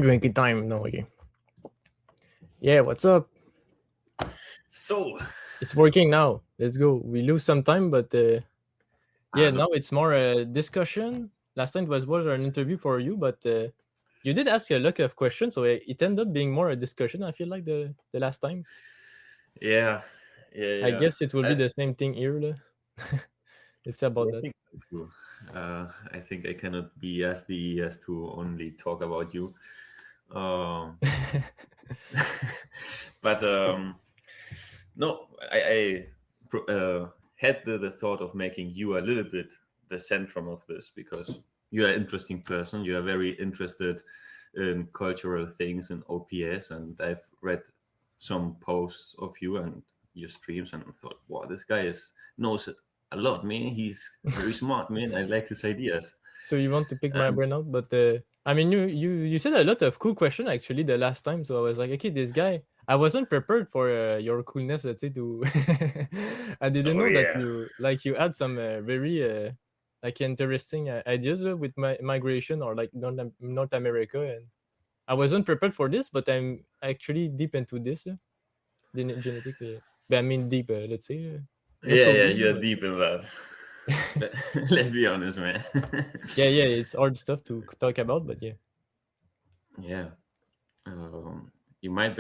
Drinking time. No, okay. Yeah, what's up? So, It's working now. Let's go. We lose some time, but yeah, now it's more a discussion. Last time it was more an interview for you, but you did ask a lot of questions, so it ended up being more a discussion. I feel like the last time. yeah, I yeah. guess it will be the same thing here. It's about I that. think so too. I think I cannot be as the as to only talk about you. Um, but no, I had the thought of making you a little bit the centrum of this because you are an interesting person. You are very interested in cultural things in OPS, and I've read some posts of you and your streams, and I thought, wow, this guy knows a lot, man. He's very smart, man. I like his ideas. So you want to pick my And brain out, but I mean, you said a lot of cool question actually the last time. So I was like, okay, this guy. I wasn't prepared for your coolness. Let's say to. I didn't oh know that yeah, you had some very like interesting ideas with migration or like North America, and I wasn't prepared for this, but I'm actually deep into this genetically. But I mean deep. Let's say not so yeah. deep, You're but deep in that. Let's be honest, man. yeah. It's hard stuff to talk about, but yeah. Yeah, you might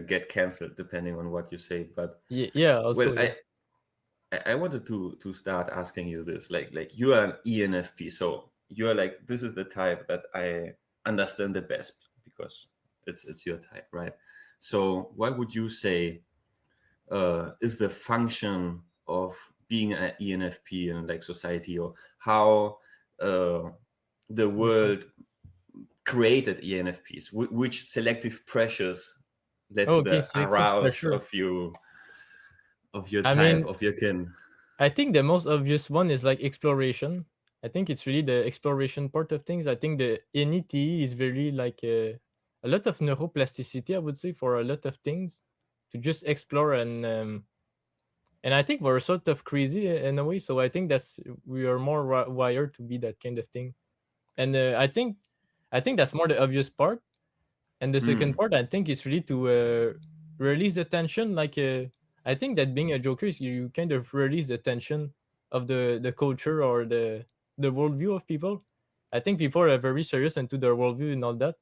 get cancelled depending on what you say. But Yeah, well, also, yeah. I wanted to start asking you this. Like you are an ENFP, so you are like this is the type that I understand the best because it's your type, right? So what would you say is the function of being an ENFP in like society, or how uh, the Mhm. world created ENFPs? Which selective pressures led Oh, to okay, the selective arouse pressure. of your I type mean, of your kin? I think the most obvious one is like exploration. I think it's really the exploration part of things. I think the NET is very like a lot of neuroplasticity, I would say, for a lot of things to just explore and I think we're sort of crazy in a way. So I think that's we are more wired to be that kind of thing. And I think that's more the obvious part. And the second Mm, part, I think, is really to release the tension. Like, I think that being a joker is you kind of release the tension of the culture or the worldview of people. I think people are very serious into their worldview and all that.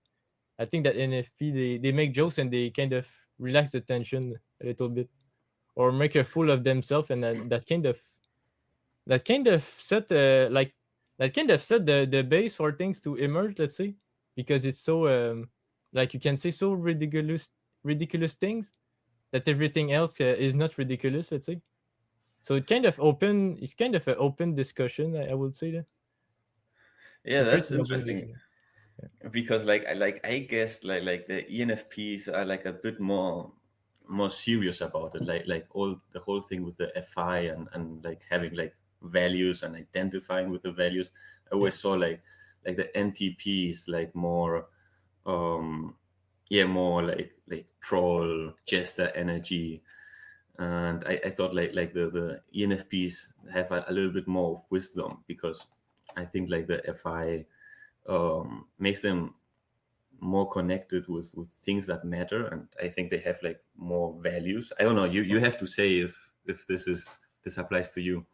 I think that NFP they make jokes and they kind of relax the tension a little bit or make a fool of themselves, and that kind of set that kind of set the base for things to emerge, let's say, because it's so like you can say so ridiculous things that everything else is not ridiculous, let's say. So it's kind of an open discussion, I would say that. yeah, I try that's to imagine interesting this. Yeah. because I guess like the ENFPs are like a bit more serious about it. Like all the whole thing with the FI and like having like values and identifying with the values. I Yeah. always saw like the NTPs like more yeah, more like troll jester energy. And I thought like the ENFPs have a little bit more of wisdom because I think like the FI makes them more connected with things that matter, and I think they have like more values. I don't know, you have to say if this applies to you.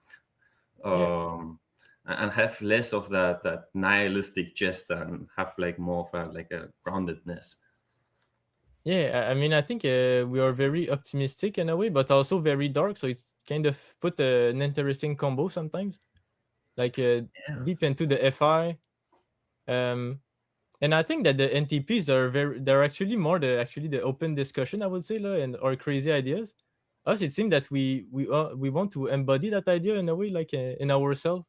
Yeah. And have less of that nihilistic gesture and have like more of a groundedness. Yeah, I mean, I think we are very optimistic in a way, but also very dark. So it's kind of put an interesting combo sometimes, like deep into the FI. Um, and I think that the NTPs they're actually more the open discussion, I would say, lah, and or crazy ideas. Us, it seems that we want to embody that idea in a way, like in ourselves,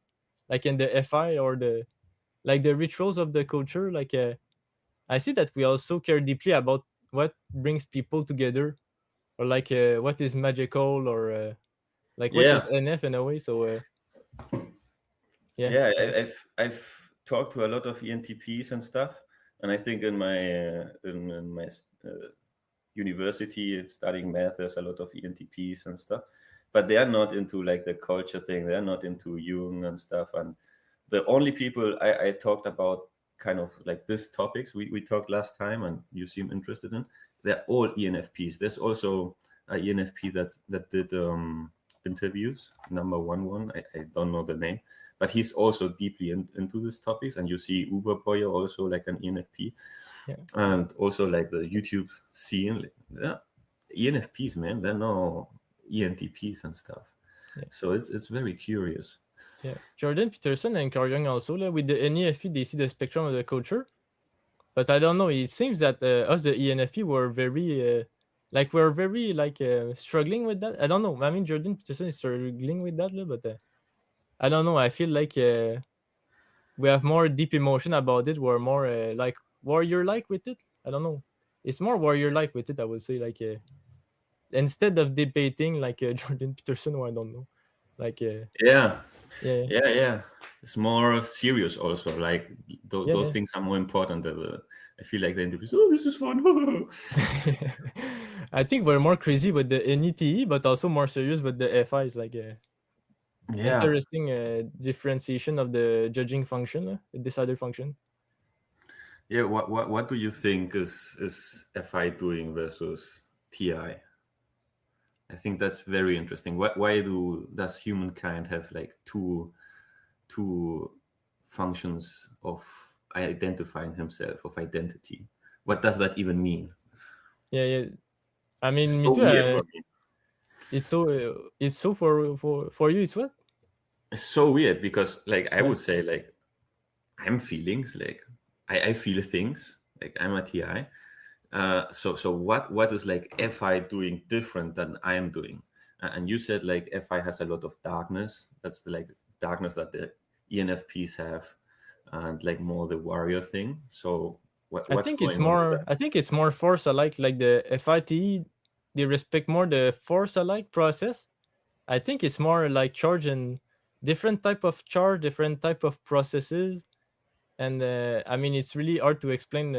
like in the FI or the like the rituals of the culture. Like I see that we also care deeply about what brings people together, or like what is magical, or like what is Yeah, NF in a way. So yeah, yeah. I've talked to a lot of ENTPs and stuff, and I think in my university studying math, there's a lot of ENTPs and stuff, but they are not into like the culture thing. They are not into Jung and stuff. And the only people I talked about kind of like these topics we talked last time and you seem interested in, they're all ENFPs. There's also a ENFP that did interviews, number one. I don't know the name, but he's also deeply into these topics. And you see Uber Boyer also like an ENFP, Yeah. and also like the YouTube scene. Like, yeah, ENFPs, man, they're no ENTPs and stuff. Yeah. So it's very curious. Yeah. Jordan Peterson and Carl Jung also, with the NEFP, they see the spectrum of the culture. But I don't know. It seems that us, the ENFP, were very we're very struggling with that. I don't know. I mean, Jordan Peterson is struggling with that, but I don't know. I feel like we have more deep emotion about it. We're more warrior like with it. I don't know. It's more warrior like with it. I would say instead of debating Jordan Peterson, or I don't know, like Yeah, yeah, yeah. It's more serious also. Like yeah, those yeah. things are more important than I feel like the interviews. Oh, this is fun. I think we're more crazy with the NETE, but also more serious with the FIs. Yeah, Interesting differentiation of the judging function, the decider function. yeah. What do you think is FI doing versus TI? I think that's very interesting. Why does humankind have like two functions of identifying himself, of identity? What does that even mean? Yeah, yeah. I It's mean, me so too. weird for me. It's so for you. It's what? It's so weird because like I Yeah. would say like I'm feelings, like I feel things, like I'm a TI. So what is like FI doing different than I am doing? And you said like FI has a lot of darkness. That's the like darkness that the ENFPs have, and like more the warrior thing. So what's going on with that? I think it's more force alike. Like the FITE, they respect more the force alike process. I think it's more like charge and different type of charge, different type of processes, and I mean it's really hard to explain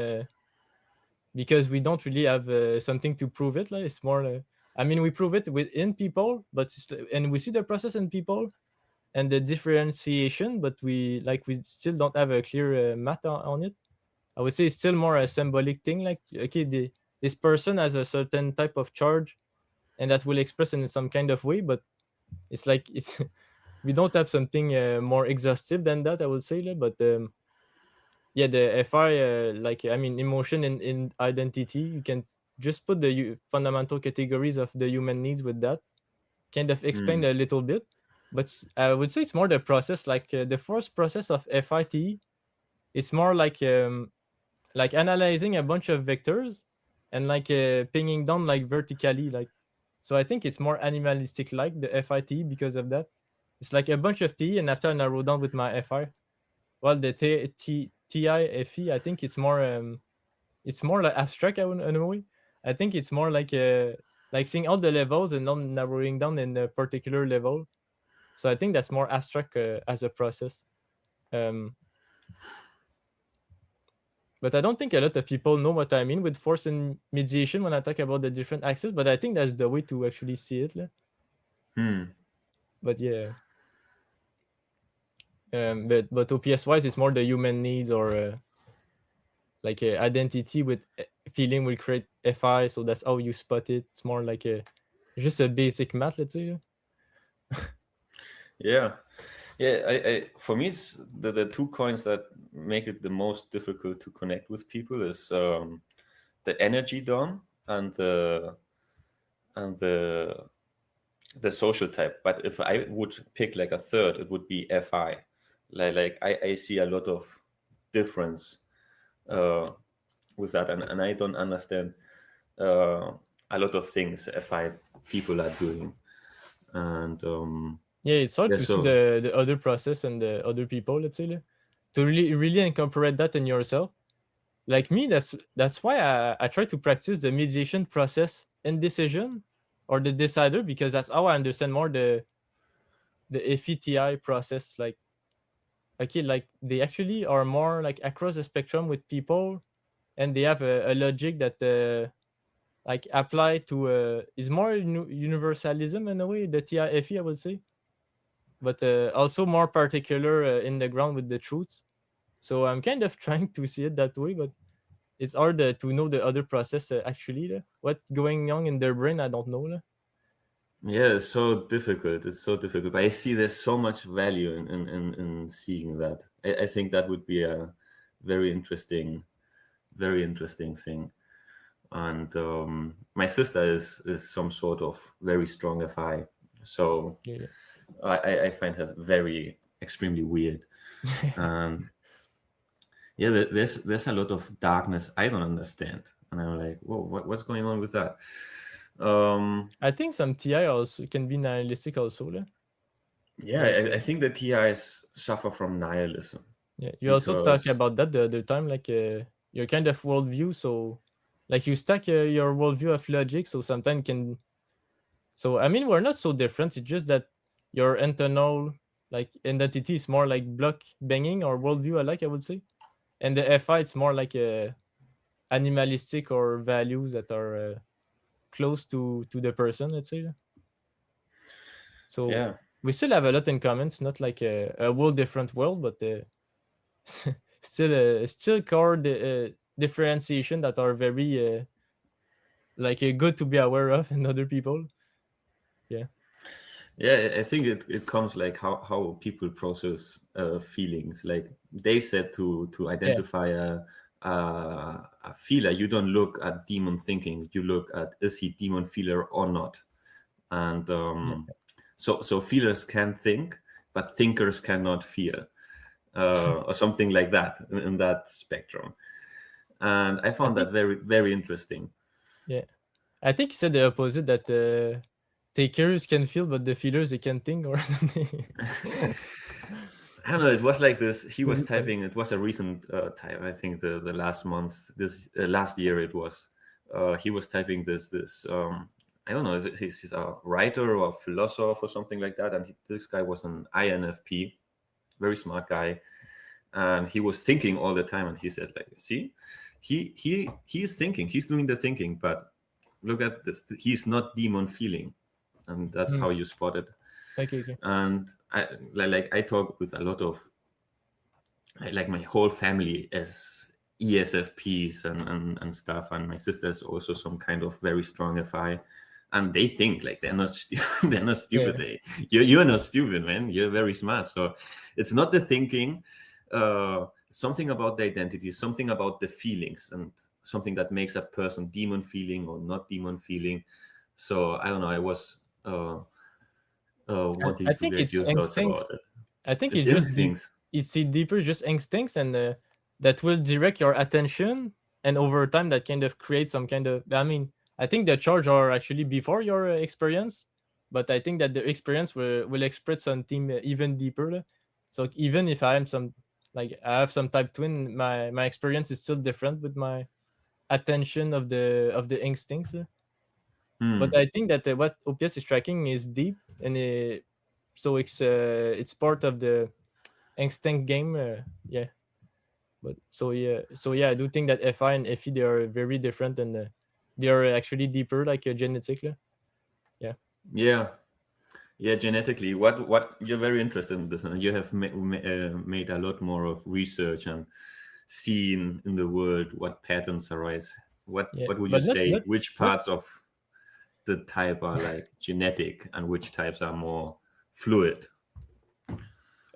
because we don't really have something to prove it. Like it's more. I mean, we prove it within people, but and we see the process in people and the differentiation, but we still don't have a clear math on it. I would say it's still more a symbolic thing. Like okay, this person has a certain type of charge, and that will express in some kind of way, but it's we don't have something more exhaustive than that. I would say, but yeah, the FI, I mean, emotion in identity, you can just put the fundamental categories of the human needs with that, kind of explain Hmm. a little bit. But I would say it's more the process, the first process of FIT. It's more like analyzing a bunch of vectors and pinging down vertically. So I think it's more animalistic like the FIT because of that. It's like a bunch of T, and after I narrow down with my FI. Well, the TIFE, I think it's more like abstract in a way. I think it's more like seeing all the levels and not narrowing down in a particular level. So I think that's more abstract as a process. Um, but I don't think a lot of people know what I mean with force and mediation when I talk about the different axes. But I think that's the way to actually see it. Hmm. But yeah, but OPS wise, it's more the human needs or identity with feeling will create FI. So that's how you spot it. It's more like just a basic math, let's say. Yeah. Yeah, I for me it's the two coins that make it the most difficult to connect with people is the energy done and the social type. But if I would pick like a third, it would be FI. I see a lot of difference uh, with that, and I don't understand a lot of things FI people are doing, and Yeah, it's hard yeah, to see so the other process and the other people, let's say, to really incorporate that in yourself. Like me, that's why I try to practice the mediation process and decision or the decider because that's how I understand more the FETI process. Like okay, like they actually are more like across the spectrum with people, and they have a logic that apply to is more universalism in a way, the TIFE I would say, but also more particular in the ground with the truths. So I'm kind of trying to see it that way, but it's hard to know the other process actually. What going on in their brain, I don't know. Yeah, it's so difficult. It's so difficult. But I see there's so much value in seeing that. I think that would be a very interesting, very interesting thing. And my sister is some sort of very strong FI, so Yeah, I find her very extremely weird. And yeah, there's a lot of darkness I don't understand, and I'm like, whoa, what's going on with that? I think some TI also can be nihilistic also. Yeah, Like I think the TIs suffer from nihilism yeah, you also talk because about that the other time, like your kind of worldview. So like you stack your worldview of logic, so sometimes can. So I mean, we're not so different. It's just that your internal like identity is more like block banging or worldview. I would say, and the FI it's more like animalistic or values that are close to the person. Let's say. So yeah, we still have a lot in common. It's not like a whole different world, but still core differentiation that are very like good to be aware of in other people. Yeah, yeah, I think it comes like how people process feelings. Like Dave said, to yeah, identify a feeler, you don't look at demon thinking. You look at, is he demon feeler or not? And yeah. so feelers can think, but thinkers cannot feel, or something like that in that spectrum. And I I found think that very very interesting. yeah. I think you said the opposite that takers can feel, but the feelers they can think or something. I don't know. It was like this. He was Really funny. typing. It was a recent type. I think the last month, this last year it was. He was typing this. I don't know if he's a writer or a philosopher or something like that. And this guy was an INFP, very smart guy, and he was thinking all the time. And he said, like, see, he's thinking. He's doing the thinking, but look at this. He's not demon feeling, and that's Mm. how you spot it. Okay, okay. And I talk with a lot of, like my whole family is ESFPs and stuff, and my sister is also some kind of very strong FI, and they think like they're not they're not Yeah, stupid. You're not stupid, man. You're very smart. So it's not the thinking. Something about the identity, something about the feelings, and something that makes a person demon feeling or not demon feeling. So I don't know. I was I wanting to think get it's your thoughts instincts. about it. I think It's it's just deep. instincts. It's deeper, just instincts, and that will direct your attention, and over time, that kind of creates some kind of. I mean, I think the charge are actually before your experience, but I think that the experience will express something even deeper. So even if I am some like I have some type twin, my experience is still different with my attention of the instincts. But Hmm. I think that what OPS is tracking is deep, and so it's part of the instinct game. Yeah, but so yeah, I do think that FI and FE they are very different, and they are actually deeper, like genetically. Yeah, Yeah. Yeah, genetically, what you're very interested in this, and you have made a lot more of research and seen in the world what patterns arise. yeah, What would you but say? Which not parts of the type are like genetic, and which types are more fluid?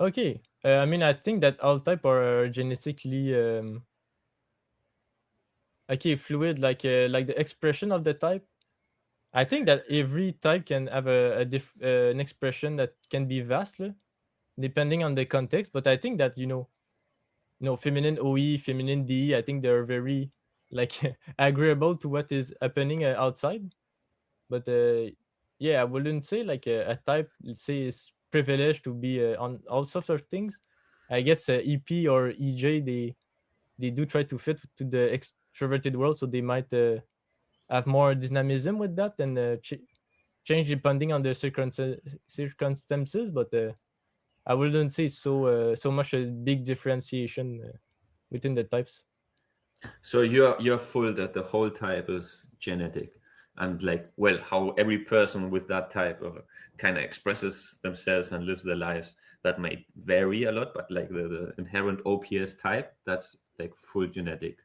okay. I mean, I think that all type are genetically okay fluid, like the expression of the type. I think that every type can have an expression that can be vast, depending on the context. But I think that feminine OE, feminine DE, I think they're very like agreeable to what is happening outside. But yeah, I wouldn't say like a type, let's say, is privileged to be on all sorts of things. I guess EP or EJ, they do try to fit to the extroverted world, so they might have more dynamism with that and change depending on the circumstances. But I wouldn't say so much a big differentiation within the types. So you're full that the whole type is genetic, and like, well, how every person with that type kind of expresses themselves and lives their lives, that might vary a lot, but like the inherent OPS type, that's like full genetic.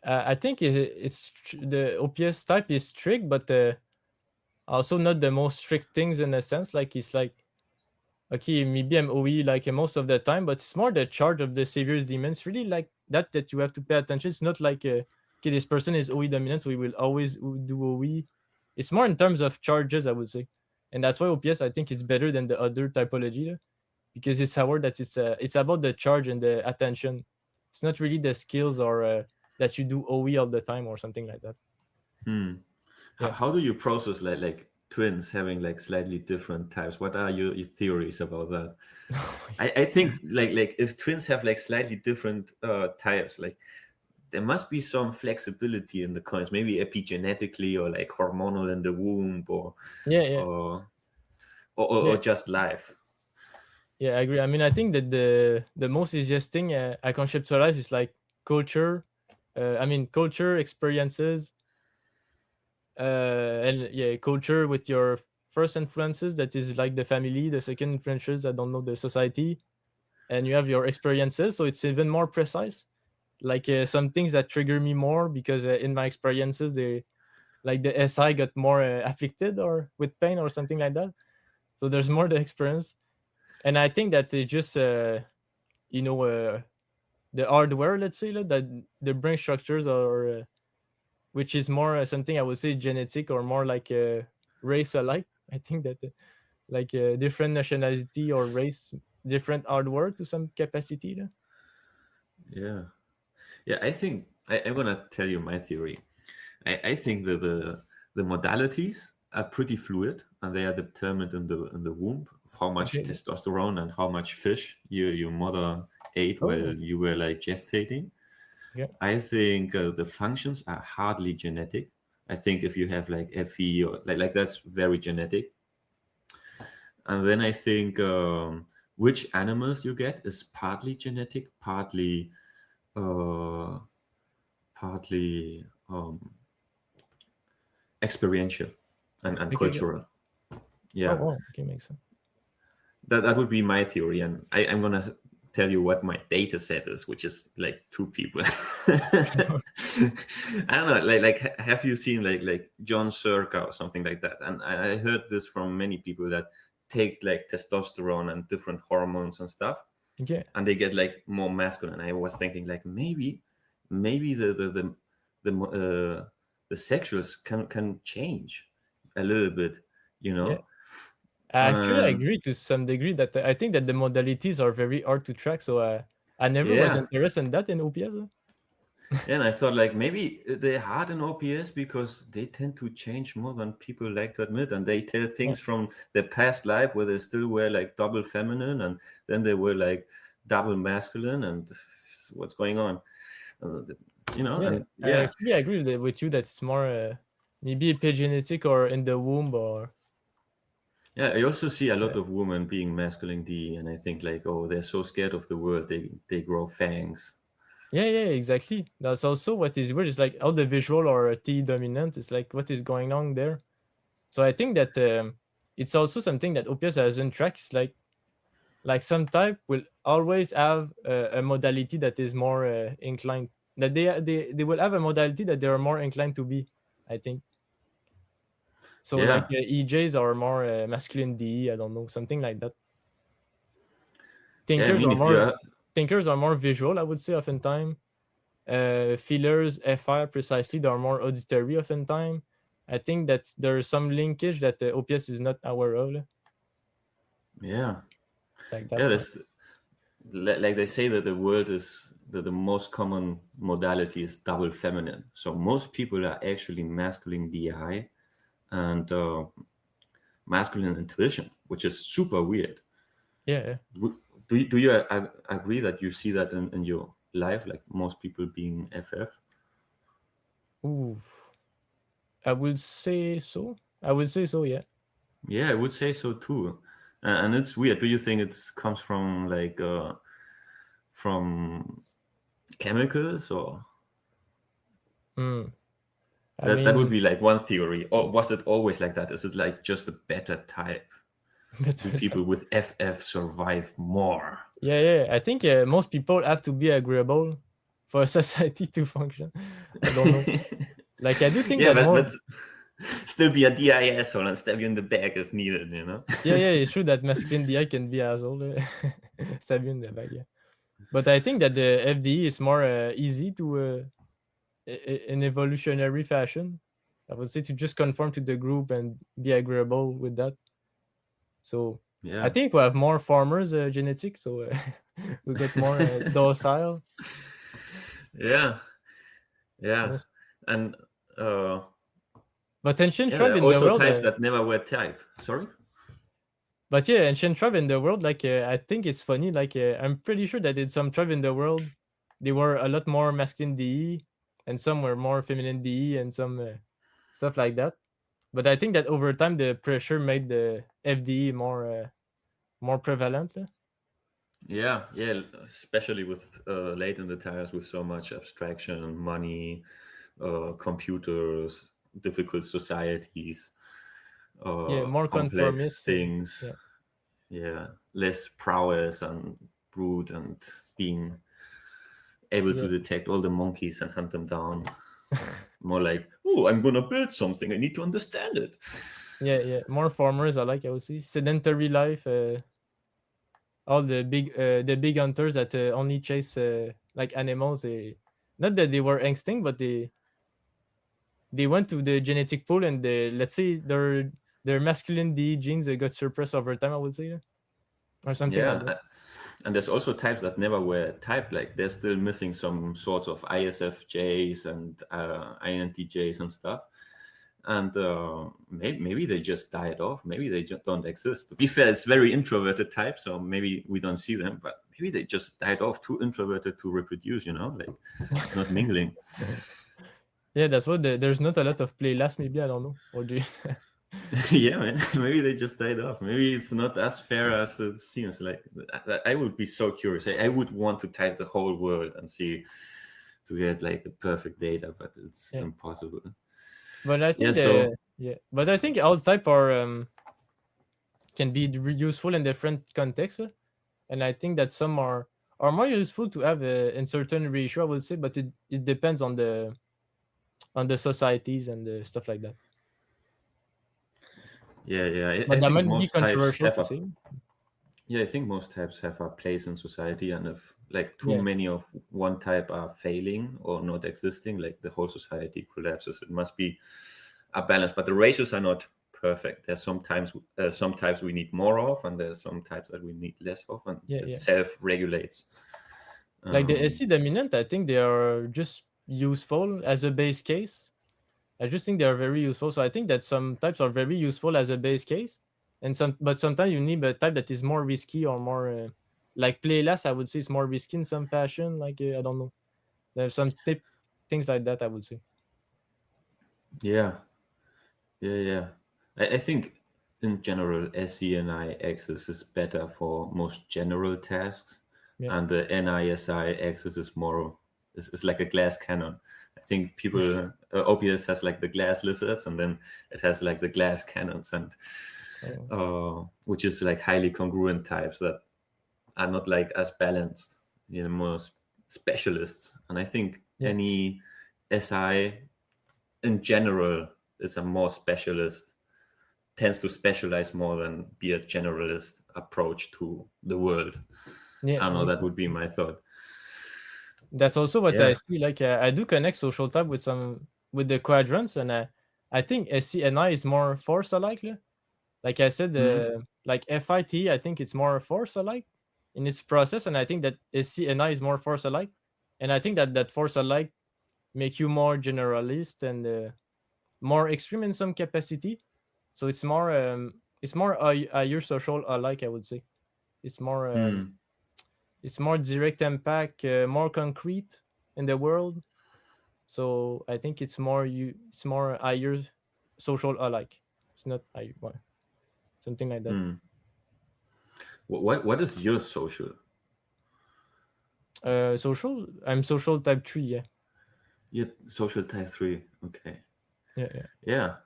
I think the OPS type is strict, but also not the most strict things in a sense. Like it's like okay, maybe I'm OE like most of the time, but it's more the charge of the Savior's demon. It's really like that you have to pay attention. It's not like okay, this person is OE dominant, so we will always do OE. It's more in terms of charges, I would say, and that's why OPS I think it's better than the other typology because it's aware that it's about the charge and the attention. It's not really the skills or that you do OE all the time or something like that. Yeah. How do you process like twins having like slightly different types? What are your theories about that? I think like if twins have like slightly different types, like there must be some flexibility in the coins, maybe epigenetically or like hormonal in the womb Yeah, yeah, or yeah. or just life. Yeah, I agree. I mean, I think that the most easiest thing I conceptualize is like culture. I mean, culture, experiences, and yeah, culture with your first influences. That is like the family. The second influences, I don't know, the society, and you have your experiences. So it's even more precise. Like some things that trigger me more because in my experiences, they like the SI got more afflicted or with pain or something like that. So there's more the experience, and I think that it just you know the hardware, let's say, like, that the brain structures are which is more something I would say genetic or more like race alike. I think that like different nationality or race, different hardware to some capacity. Yeah. Yeah, I think I'm gonna tell you my theory. I think that the modalities are pretty fluid and they are determined in the womb of how much Okay. testosterone and how much fish your mother ate while Oh, you were like gestating. okay. I think the functions are hardly genetic. I think if you have like FE or like that's very genetic. And then I think which animals you get is partly genetic, uh, partly experiential and Okay. Okay. cultural. Oh, Yeah, wow. Okay, makes sense. that would be my theory, and I'm gonna tell you what my data set is, which is like two people. I don't know, like have you seen like John Circa or something like that? And I heard this from many people that take like testosterone and different hormones and stuff, Okay. and they get like more masculine. I was thinking like maybe the sexuals can change a little bit, you Yeah. know. Actually, I And agree to some degree that I think that the modalities are very hard to track. So I never was yeah, interested in that in OPS. yeah, and I thought like maybe they're hard in OPS because they tend to change more than people like to admit, and they tell Yeah. things from their past life where they still were like double feminine, and then they were like double masculine, and what's going on, uh, Yeah. and I yeah. actually agree with you that it's more maybe epigenetic or in the womb or Yeah, I also see a yeah. lot of women being masculine D, and I think like, oh, they're so scared of the world, they grow fangs. Yeah, yeah, exactly. That's also what is weird. It's like all the visual or T dominant. It's like what is going on there. So I think that it's also something that OPS has in tracks. Like some type will always have a modality that is more inclined. That they will have a modality that they are more inclined to be. I think so. Like Yeah, EJs are more masculine DE. I don't know, something like that. yeah. I Thinkers mean, are if you more are, thinkers are more visual. I would say oftentimes. Feelers, FR precisely, they are more auditory oftentimes. I think that there's some linkage that the OPS is not aware of, yeah, like yeah. that part. That's like they say that the world is the most common modality is double feminine. So most people are actually masculine DI and masculine intuition, which is super weird. Yeah. Yeah. Do you agree that you see that in your life, like most people being FF? Ooh, I would say so. I would say so. Yeah. Yeah, I would say so too. And it's weird. Do you think it comes from like from chemicals or Mm. I that would mean, be like one theory? Or was it always like that? Is it like just a better type? Do people with FF survive more? Yeah. I think most people have to be agreeable for a society to function. I don't know. Like I do think Yeah, that but more. still be a DI asshole and stab you in the back if needed, you know? Yeah. It's true that masculine DI can be asshole. Stab you in the back. Yeah. But I think that the FDE is more easy to in evolutionary fashion. I would say to just conform to the group and be agreeable with that. So I Yeah, think we have more farmers genetics, so we got more docile. yeah, yeah. Yes. And uh, But ancient yeah, tribe there are in the also world, types that never were type. Sorry? but yeah, ancient tribe in the world, like I think it's funny. Like I'm pretty sure that in some tribe in the world, they were a lot more masculine DE, and some were more feminine DE, and some stuff like that. But I think that over time the pressure made the FDE more prevalent. Yeah, yeah, especially with late in the tires with so much abstraction, money, computers, difficult societies, Yeah, more complex conformist. things. Yeah, Yeah, less prowess and brute and being able to yeah, detect all the monkeys and hunt them down. More like, oh, I'm gonna build something. I need to understand it. yeah. More farmers, I would say sedentary life. All the big hunters that only chase like animals. Not that they were extinct, but they went to the genetic pool and let's say their masculine D genes got suppressed over time. I would say, or something like Yeah, that. and there's also types that never were typed. Like they're still missing some sorts of ISFJs and INTJs and stuff. And maybe they just died off. Maybe they just don't exist. To be fair, it's very introverted type, so maybe we don't see them. But maybe they just died off, too introverted to reproduce. You know, like not mingling. Yeah, that's what there's not a lot of play last. Maybe I don't know. Or do you? Yeah, man. Maybe they just died off. Maybe it's not as fair as it seems. Like I would be so curious. I would want to type the whole world and see to get like the perfect data, but it's Yeah, impossible. but I Yeah. think So but I think all type are can be useful in different contexts. And I think that some are more useful to have in certain ratio. I would say, but it depends on the societies and the stuff like that. yeah. I But that think might be most types controversial have to a say. yeah. I think most types have a place in society, and if like too Yeah, many of one type are failing or not existing, like the whole society collapses. It must be a balance, but the ratios are not perfect. There's sometimes some types we need more of, and there's some types that we need less of, and it yeah. self-regulates. Like the Um, SC dominant, I think they are just useful as a base case. I just think they are very useful. So I think that some types are very useful as a base case, and but sometimes you need a type that is more risky or more like play less. I would say it's more risky in some fashion. Like I don't know. There's some things like that. I would say. yeah, yeah. I think in general, SCNI axis is better for most general tasks, Yeah. and the NISI axis is more is like a glass cannon. I think people OPS has like the glass lizards, and then it has like the glass cannons, and Oh, which is like highly congruent types that are not like as balanced, more specialists. And I think yeah. any SI in general is a more specialist, tends to specialize more than be a generalist approach to the world. Yeah. I don't know, Makes that sense. would be my thought. That's also what I Yeah. see. Like I do connect social type with some with the quadrants, and I think SC and I is more force alike. Like I said, Hmm. like FIT, I think it's more force alike in its process, and I think that SC and I is more force alike, and I think that that force alike make you more generalist and more extreme in some capacity. So it's more your social alike. I would say it's more um, Hmm. it's more direct impact, more concrete in the world. So I think it's more higher social alike. It's not I well, something like that. Hmm. What is your social? Social. I'm social type 3. Yeah, Your social type 3. Okay. yeah. Yeah.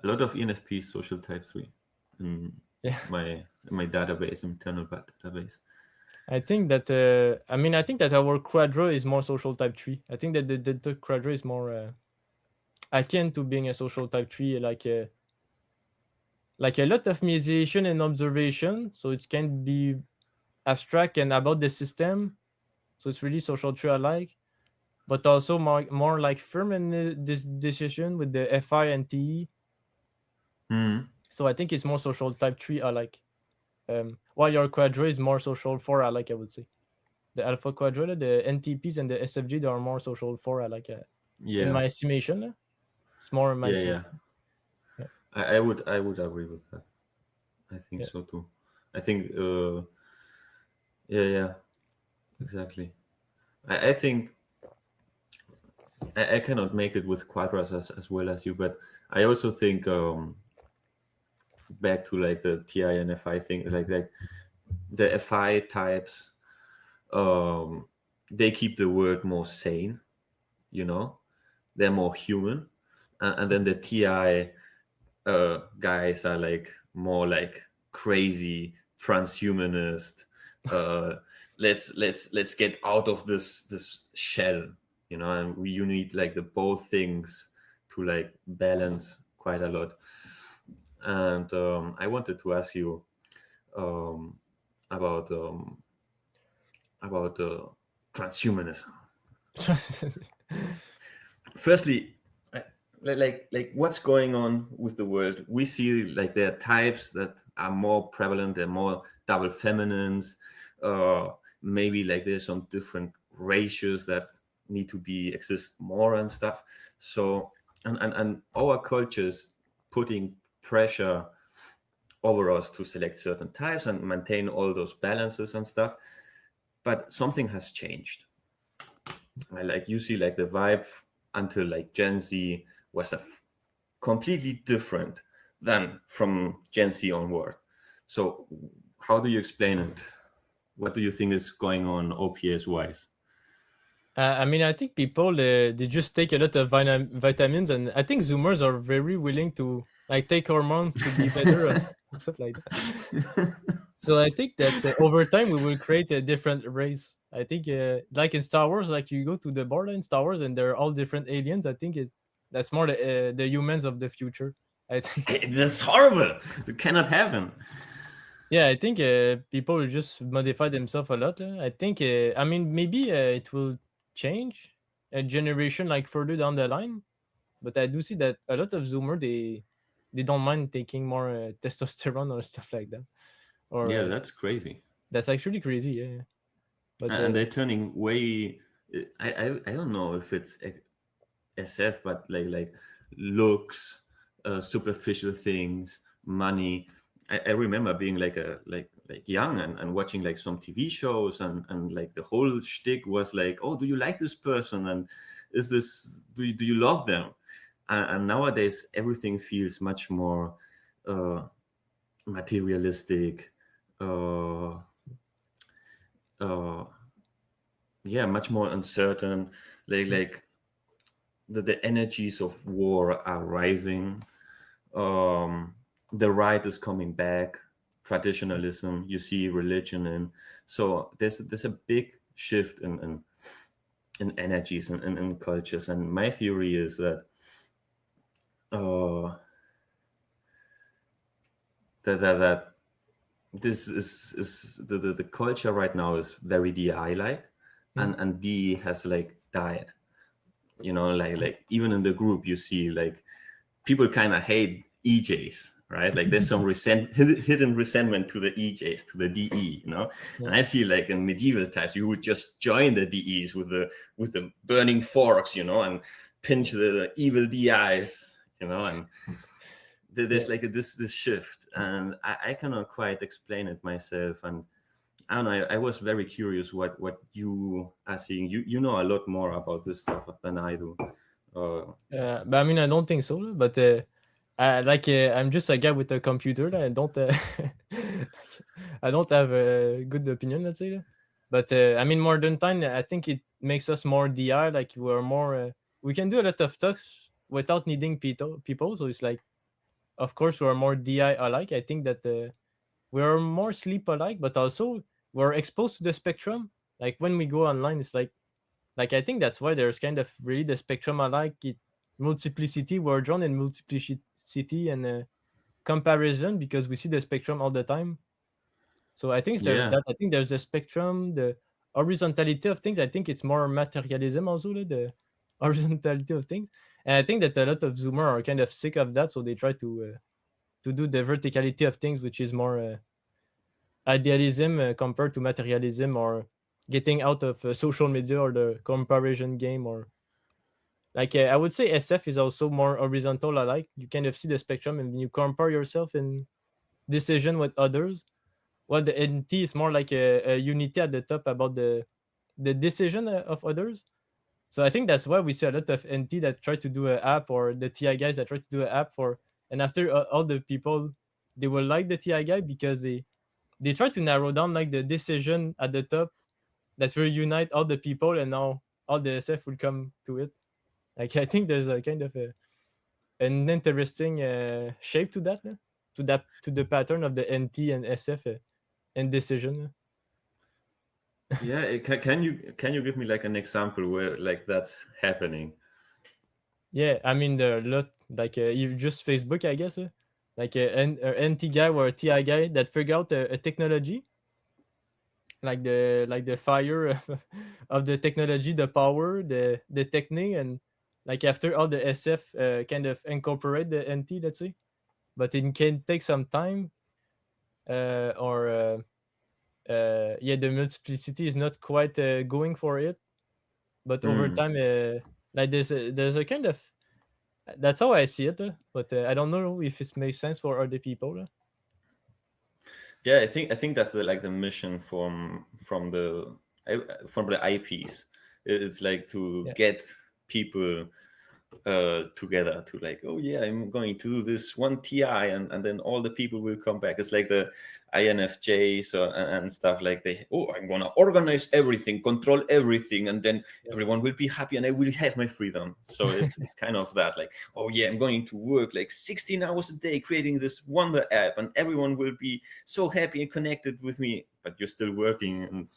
A lot of ENFP social type 3. Hmm. Yeah. my database, internal database. I think that I think that our quadro is more social type 3. I think that the quadro is more akin to being a social type 3, like a lot of mediation and observation, so it can be abstract and about the system, so it's really social tree alike, but also more like firm in this decision with the FI and TE. Hmm. So I think it's more social type 3 alike. While your quadro is more social 4 alike, I would say. The alpha quadro, the NTPs and the SFG, they are more social 4 alike, in Yeah, my estimation. It's more in my yeah, yeah. estimation. Yeah, I would agree with that. I think yeah. so too. I think yeah, yeah, exactly. I think I cannot make it with quadras as well as you, but I also think back to like the TI and FI thing, like the FI types, um, they keep the world more sane, you know, they're more human, and then the TI guys are like more like crazy transhumanist. Uh, let's get out of this shell, and you need like the both things to like balance quite a lot. And I wanted to ask you um, about transhumanism. Firstly, like what's going on with the world? We see like there are types that are more prevalent. They're more double feminines. uh Maybe like there's some different ratios that need to be exist more and stuff. So and our cultures putting pressure over us to select certain types and maintain all those balances and stuff, but something has changed. Like you see like the vibe until like Gen Z was completely different than from Gen Z onward. So how do you explain it? What do you think is going on OPS wise? I think people they just take a lot of vitamins, and I think Zoomers are very willing to like take hormones to be better or stuff like that. So I think that over time we will create a different race. I think like in Star Wars, like you go to the border in Star Wars and they're all different aliens. I think that's more the humans of the future. I think. That's horrible. It cannot happen. Yeah, I think people will just modify themselves a lot. I think maybe it will change a generation like further down the line, but I do see that a lot of Zoomer they don't mind taking more testosterone or stuff like that. Or Yeah, that's crazy. that's actually crazy. Yeah, yeah. But And they're turning way. I don't know if it's SF, but like looks, superficial things, money. I remember being like like young and watching like some TV shows and like the whole shtick was like, oh, do you like this person, and is this do you love them? And nowadays everything feels much more uh, materialistic. Uh, uh, yeah, much more uncertain. Like the energies of war are rising. um, the right is coming back, traditionalism, you see religion, and so there's a big shift in energies and in cultures. And my theory is that uh, that this is the culture right now is very DI like, mm, and D has like died. Like even in the group you see like people kind of hate EJs, right? Like there's some hidden resentment to the EJs, to the DE, yeah, And I feel like in medieval times you would just join the DEs with the burning forks, and pinch the evil DIs, and yeah. there's like this shift, and I cannot quite explain it myself. And I don't know. I was very curious what you are seeing. You know a lot more about this stuff than I do. But I don't think so. But I'm just a guy with a computer. I don't. I don't have a good opinion. Let's say. But modern time. I think it makes us more DI. Like we're more. We can do a lot of talks without needing people. So it's like, of course, we're more DI alike. I think that. we're more sleep alike, but also we're exposed to the spectrum. Like when we go online, it's like I think that's why there's kind of really the spectrum alike. Multiplicity, we're drawn in multiplicity and comparison because we see the spectrum all the time. So I think there's Yeah, that. I think there's the spectrum, the horizontality of things. I think it's more materialism also, the horizontality of things. And I think that a lot of Zoomer are kind of sick of that, so they try to do the verticality of things, which is more idealism compared to materialism, or getting out of social media or the comparison game, or like I would say SF is also more horizontal. I like you kind of see the spectrum and you compare yourself in decision with others. Well, the NT is more like a unity at the top about the decision of others. So I think that's why we see a lot of NT that try to do an app, or the TI guys that try to do an app for, and after all the people, they will like the TI guy because they try to narrow down like the decision at the top that will unite all the people, and now all the SF will come to it. Like I think there's a kind of an interesting shape to that, to the pattern of the NT and SF and decision. yeah. Can you give me like an example where like that's happening? Yeah, I mean the lot like you just Facebook, I guess. Like a NT guy or a TI guy that figure out a technology, like the fire of the technology, the power, the technique, and like after all the SF kind of incorporate the NT, let's say, but it can take some time, or yeah, the multiplicity is not quite going for it, but over Hmm. time, like there's a kind of, that's how I see it, but I don't know if it makes sense for other people. Yeah, I think that's the mission from the IPs. It's like to Yeah, get people together to like, oh yeah, I'm going to do this one TI, and then all the people will come back. It's like the INFJs and stuff like I'm gonna organize everything, control everything, and then yeah, everyone will be happy and I will have my freedom. So it's kind of that, like, oh yeah, I'm going to work like 16 hours a day creating this wonder app, and everyone will be so happy and connected with me, but you're still working and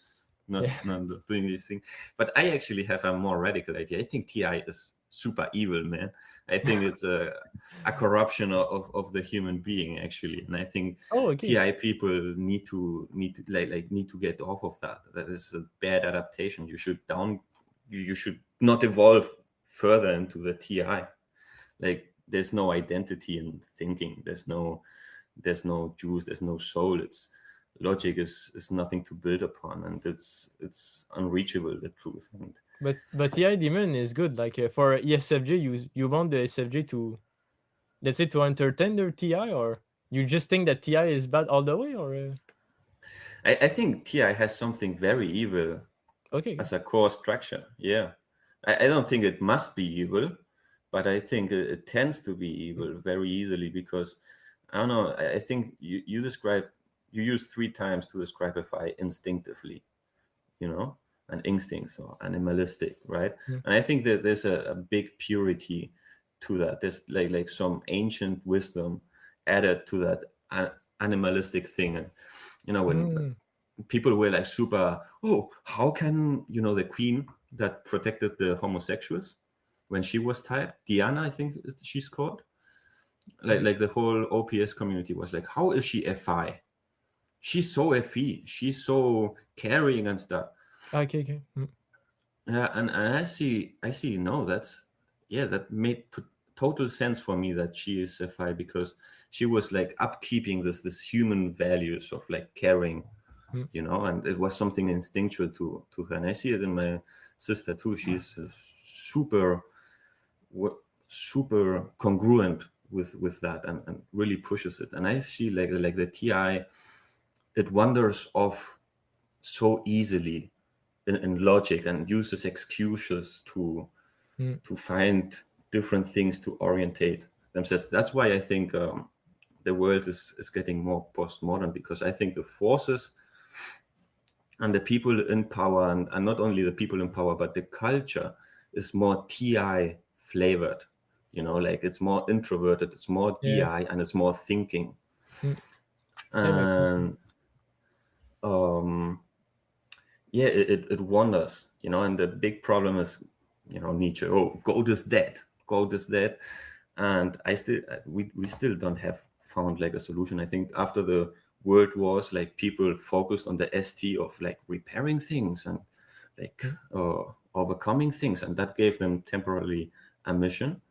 not yeah. not doing these things. But I actually have a more radical idea. I think TI is super evil, man. I think it's a corruption of the human being actually, and I think Oh, okay. TI people need to need to get off of that. That is a bad adaptation. You should not evolve further into the TI. Like there's no identity in thinking. There's no juice. There's no soul. It's logic is nothing to build upon, and it's unreachable, the truth. And But TI demon is good. Like for ESFJ, you want the SFJ to, let's say, to entertain their TI, or you just think that TI is bad all the way, or I think TI has something very evil okay. as a core structure. Yeah, I don't think it must be evil, but I think it tends to be evil very easily because I don't know. I think you use three times to describe a FI instinctively, and instincts or animalistic, right? Mm. And I think that there's a big purity to that. There's like some ancient wisdom added to that animalistic thing, and when Mm. people were like super, oh, how can the queen that protected the homosexuals when she was tied, Diana, I think she's called, like Mm. like the whole OPS community was like, how is she FI? She's so FE, she's so caring and stuff. Okay, okay. Mm. Yeah, and I see no, that made total sense for me that she is FI because she was like upkeeping this human values of like caring, Mm. and it was something instinctual to her. And I see it in my sister too. She's super super congruent with that, and really pushes it. And I see like the TI, it wanders off so easily in logic and uses excuses Mm. to find different things to orientate themselves. That's why I think the world is getting more postmodern, because I think the forces and the people in power, and not only the people in power, but the culture is more TI flavored. Like it's more introverted, it's more Yeah. DI, and it's more thinking. Mm. Yeah, makes sense. And um, yeah, it wanders, and the big problem is, Nietzsche. Oh, gold is dead. Gold is dead, and we still don't have found like a solution. I think after the world wars, like people focused on the ST of like repairing things and like Mm. overcoming things, and that gave them temporarily a mission.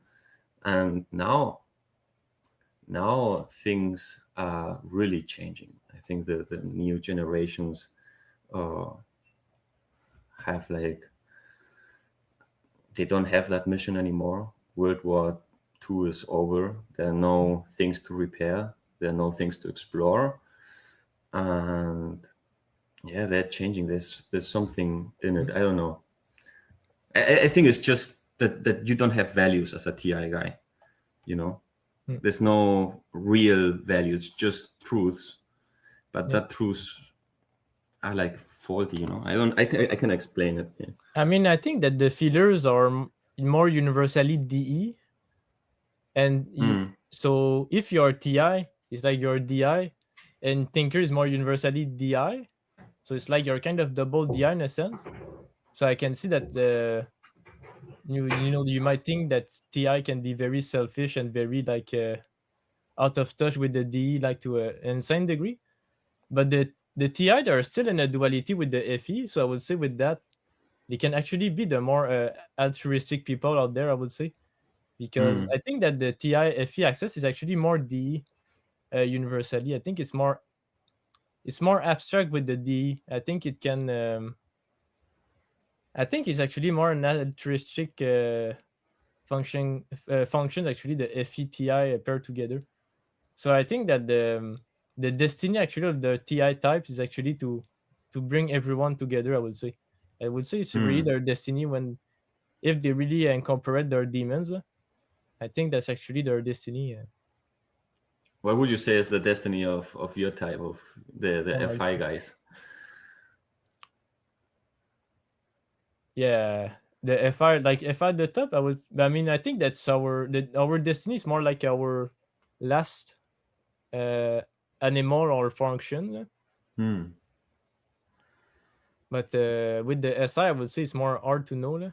And now things are really changing. I think the new generations uh, have like they don't have that mission anymore. World War II is over. There are no things to repair. There are no things to explore, and yeah, they're changing. There's something in it. Mm. I don't know. I think it's just that you don't have values as a TI guy. You know, Mm. there's no real value. It's just truths, but Yeah. that truths are like faulty. I can explain it. Yeah. I mean, I think that the fillers are more universally DE, and you. Hmm. So if you're TI, it's like you're DI, and thinker is more universally DI. So it's like you're kind of double DI in a sense. So I can see that you might think that TI can be very selfish and very like out of touch with the DE, like to an insane degree. But the TI, they are still in a duality with the FE. So I would say with that, they can actually be the more altruistic people out there, I would say, because Hmm. I think that the TI FE access is actually more DE universally. I think it's more abstract with the DE. I think it can. I think it's actually more an altruistic functions actually the FETI pair together. So I think that the destiny actually of the TI types is actually to bring everyone together. I would say it's really Hmm. their destiny when if they really incorporate their demons. I think that's actually their destiny. What would you say is the destiny of your type of the Oh my FI god. guys? Yeah, the FI like FI at the top. I think that's our destiny is more like our last uh animal or function. Hmm. But with the SI, I would say it's more hard to know. Lah.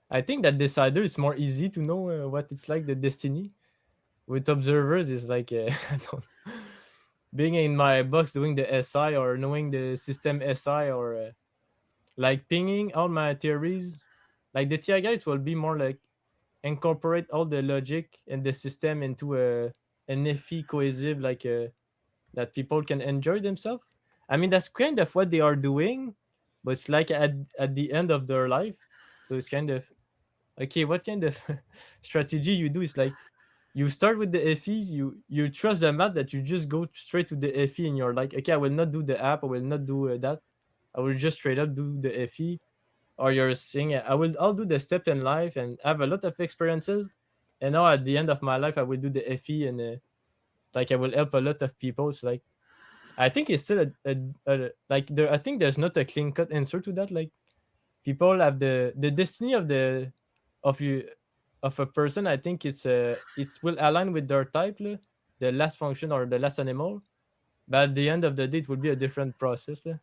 I think that decider is more easy to know what it's like the destiny. With observers, it's like I don't, being in my box doing the SI or knowing the system SI or like pinging all my theories. Like the TI guys will be more like incorporate all the logic and the system into an FE cohesive that people can enjoy themselves. I mean, that's kind of what they are doing, but it's like at the end of their life. So it's kind of okay. What kind of strategy you do is like you start with the FE, you trust the map that you just go straight to the FE, and you're like, okay, I will not do the app, I will not do that. I will just straight up do the FE. Or you're saying, I'll do the step in life and have a lot of experiences. And now at the end of my life, I will do the FE and like I will help a lot of people. So like I think it's still like there. I think there's not a clean cut answer to that. Like people have the destiny of you of a person. I think it will align with their type, the last function or the last animal. But at the end of the day, it will be a different process. Yeah,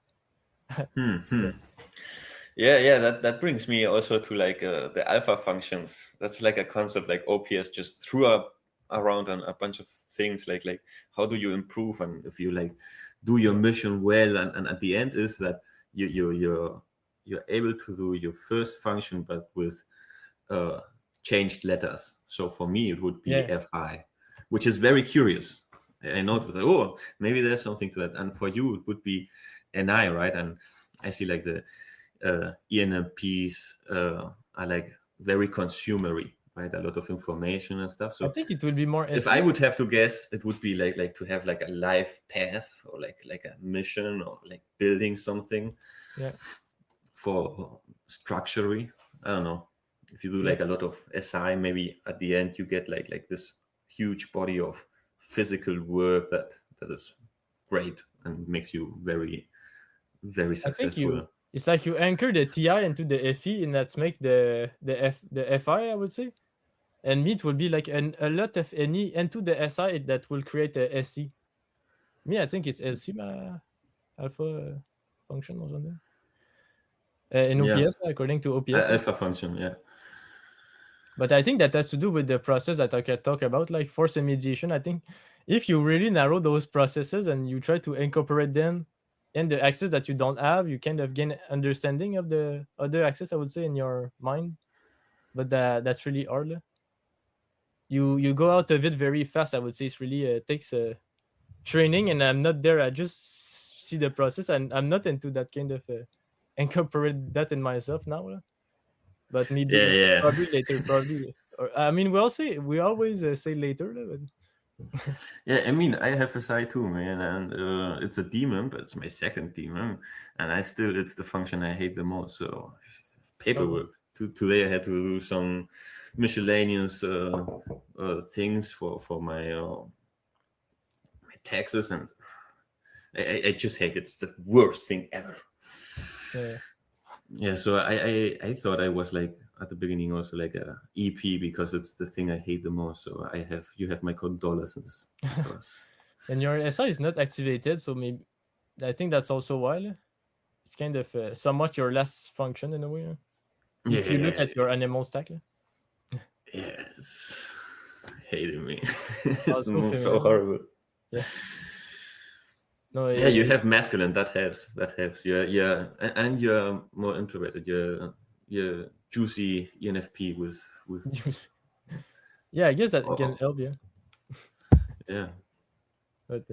Yeah, yeah. That brings me also to like the alpha functions. That's like a concept like OPS just threw up around on a bunch of things like how do you improve and if you like do your yeah, mission well and at the end is that you're able to do your first function but with uh, changed letters. So for me, it would be yeah. FI, which is very curious. I noticed that, oh, maybe there's something to that. And for you, it would be NI, right? And I see like the ENMPs are like very consumery, right? A lot of information and stuff. I So think it will be more if I SE. would have to guess, it would be like to have like a life path or like a mission or like building something Yeah, for structurally. I don't know. If you do yeah. like a lot of SI, maybe at the end you get like this huge body of physical work that is great and makes you very I think you successful. it's like you anchor the TI into the FE, and that's make the FI. I would say, and meat will be like a lot of NE into the SI that will create a SE. Me, I think it's LC alpha function or something. In Yeah, OPS, according to OPS. alpha function. Yeah, But I think that has to do with the process that I can talk about, like force and mediation. I think if you really narrow those processes and you try to incorporate them in the axis that you don't have, you kind of gain understanding of the other axis, I would say, in your mind. But that's really hard. You go out of it very fast. I would say it's really takes training, and I'm not there. I just see the process, and I'm not into that kind of incorporate that in myself now. But maybe yeah, yeah. probably later, probably. Or I mean, we always say later, but Yeah, I mean, I have a side too, man, and it's a daemon, but it's my second daemon, and it's the function I hate the most. So oh, paperwork. Today I had to do some miscellaneous things for my taxes, and I just hate it. It's the worst thing ever. yeah. Yeah, so I thought I was like at the beginning also like a EP because it's the thing I hate the most. So you have my condolences because And your SI is not activated, so maybe I think that's also why. It's kind of somewhat your last function in a way. If you look yeah, at your animal stack, yes, hating me. It's the also most so feminine. horrible. Yeah. No, Yeah, you have masculine. That helps. That helps. Yeah, and you're more introverted. You're juicy ENFP with. yeah, I guess that can Oh, help you. yeah. But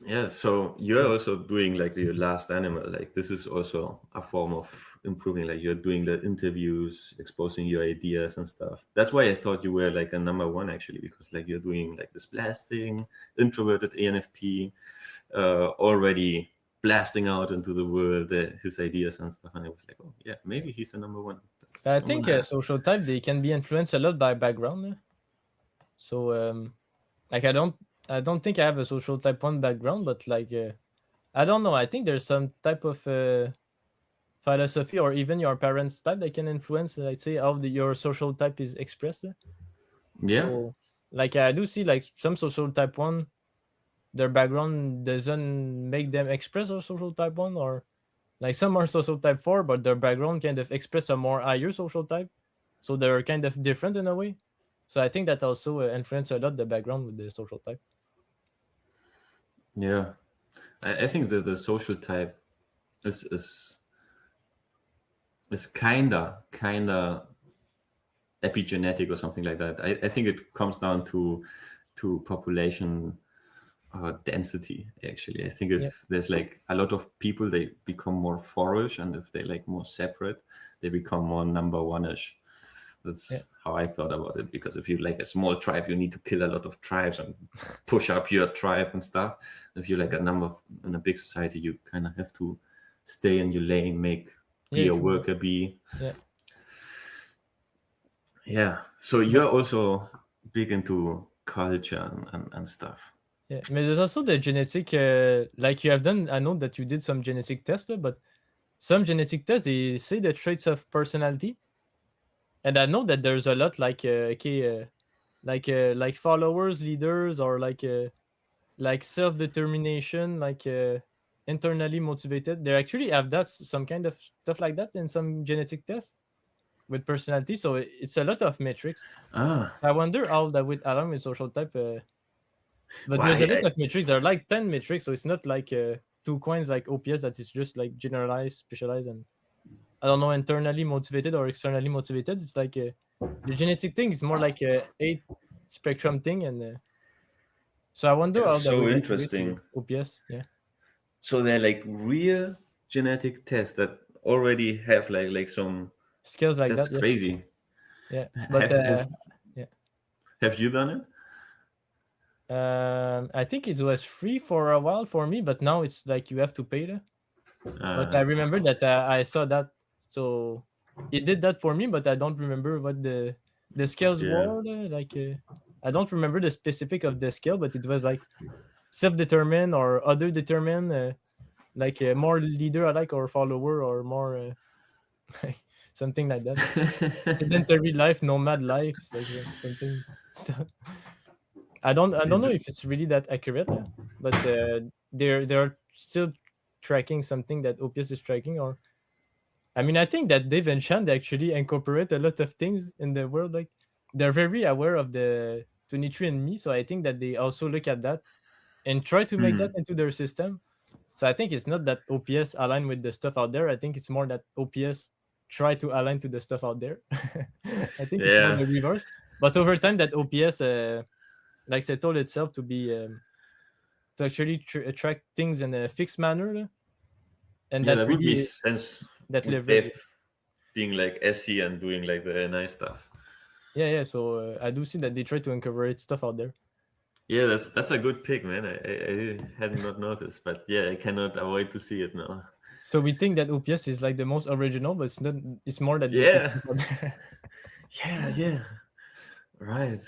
Yeah, so you're yeah, also doing like your last animal. Like this is also a form of improving. Like you're doing the interviews, exposing your ideas and stuff. That's why I thought you were like a number one actually, because like you're doing like this blasting, introverted ANFP, already blasting out into the world his ideas and stuff. And I was like, oh yeah, maybe he's a number one. I I'm think gonna ask. social type they can be influenced a lot by background. So like I don't think I have a social type one background, but like I don't know. I think there's some type of philosophy or even your parents' type that can influence, like say, how your social type is expressed. Yeah, So like I do see like some social type one, their background doesn't make them express a social type one, or like some are social type four, but their background kind of express a more higher social type. So they're kind of different in a way. So I think that also influence a lot the background with the social type. yeah. I think that the social type is is kinda epigenetic or something like that. I think it comes down to population density. Actually, I think Yeah, if there's like a lot of people, they become more fourish, and if they like more separate, they become more number one-ish. yeah, That's how I thought about it. Because if you like a small tribe, you need to kill a lot of tribes and push up your tribe and stuff. If you're like a number in a big society, you kind of have to stay in your lane, be yeah, a true. worker bee. Yeah, Yeah. So but you're also big into culture and stuff. yeah, but there's also the genetic. Like you have done, I know that you did some genetic tests, but some genetic tests they say the traits of personality, and I know that there's a lot like okay, like followers, leaders, or like self determination, like internally motivated. They actually have that some kind of stuff like that in some genetic tests with personality. So it's a lot of metrics. Ah, I wonder how that would align with social type. But there's a lot why? of metrics. There are like 10 metrics, so it's not like two coins like OPS that is just like generalized, specialized, and I don't know internally motivated or externally motivated. It's like the genetic thing is more like a eight spectrum thing, and so I wonder That's how that so would integrate to interesting. OPS. Yeah, So they're like real genetic tests that already have like some. skills like That's that. Yeah, crazy. yeah. But Have have yeah, have you done it? I think it was free for a while for me, but now it's like you have to pay it. But I Uh, remember that I saw that, so it did that for me. But I don't remember what the skills yeah. were. Like I don't remember the specific of the skill, but it was like self-determined or other determined, like more leader I like or follower or more something like that. Sedentary life, nomad life, it's like something stuff. I don't know if it's really that accurate, but they're still tracking something that OPS is tracking. Or I mean, I think that Dave and Chan, they actually incorporate a lot of things in the world. Like they're very aware of the 23andMe, so I think that they also look at that and try to make that Hmm. into their system. So I think it's not that OPS align with the stuff out there. I think it's more that OPS try to align to the stuff out there. I think it's more Yeah. the reverse. But over time, that OPS like settled itself to be to actually attract things in a fixed manner, and Yeah, that that would be really sense that with leverage. Dave being like SE and doing like the nice stuff. Yeah. So I do see that they try to incorporate stuff out there. Yeah, that's a good pick, man. I had not noticed, but yeah, I cannot avoid to see it now. So we think that OPS is like the most original, but it's not. It's more that they put Yeah, stuff out there. yeah, yeah. Right.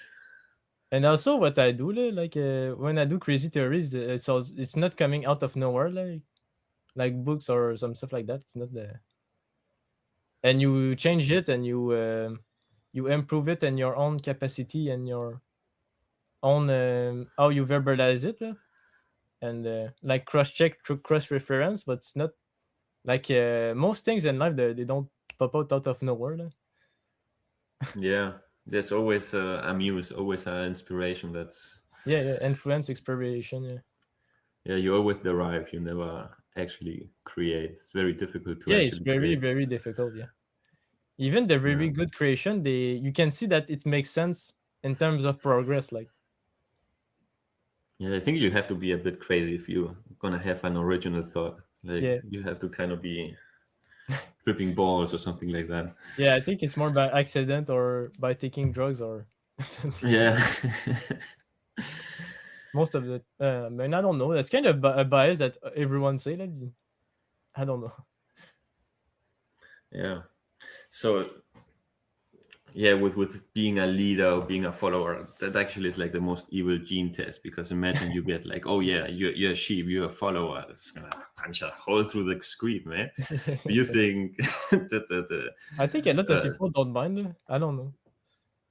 And also, what I do, like when I do crazy theories, it's not coming out of nowhere, like books or some stuff like that. It's not the and you change it and you improve it and your own capacity and your own how you verbalize it, and like cross check through cross reference. But it's not like most things in life, they don't pop out of nowhere. Yeah, there's always a muse, always an inspiration. That's Yeah, influence exploration. Yeah. yeah, you always derive. You never actually create. It's very difficult to Yeah, it's actually very create. very difficult. Yeah, even the Yeah, very good creation, they you can see that it makes sense in terms of progress. Like yeah. I think you have to be a bit crazy if you're gonna have an original thought. Like yeah, you have to kind of be tripping balls or something like that. yeah, I think it's more by accident or by taking drugs or something. Yeah, Most of it, man, I don't know. That's kind of a bias that everyone say. Like, I don't know. yeah. So yeah, with being a leader or being a follower, that actually is like the most evil gene test, because imagine you get like, oh yeah, you're a sheep, you're a follower, it's gonna punch a hole through the screen, man. Do you think that I think a lot of uh, people don't mind. I don't know.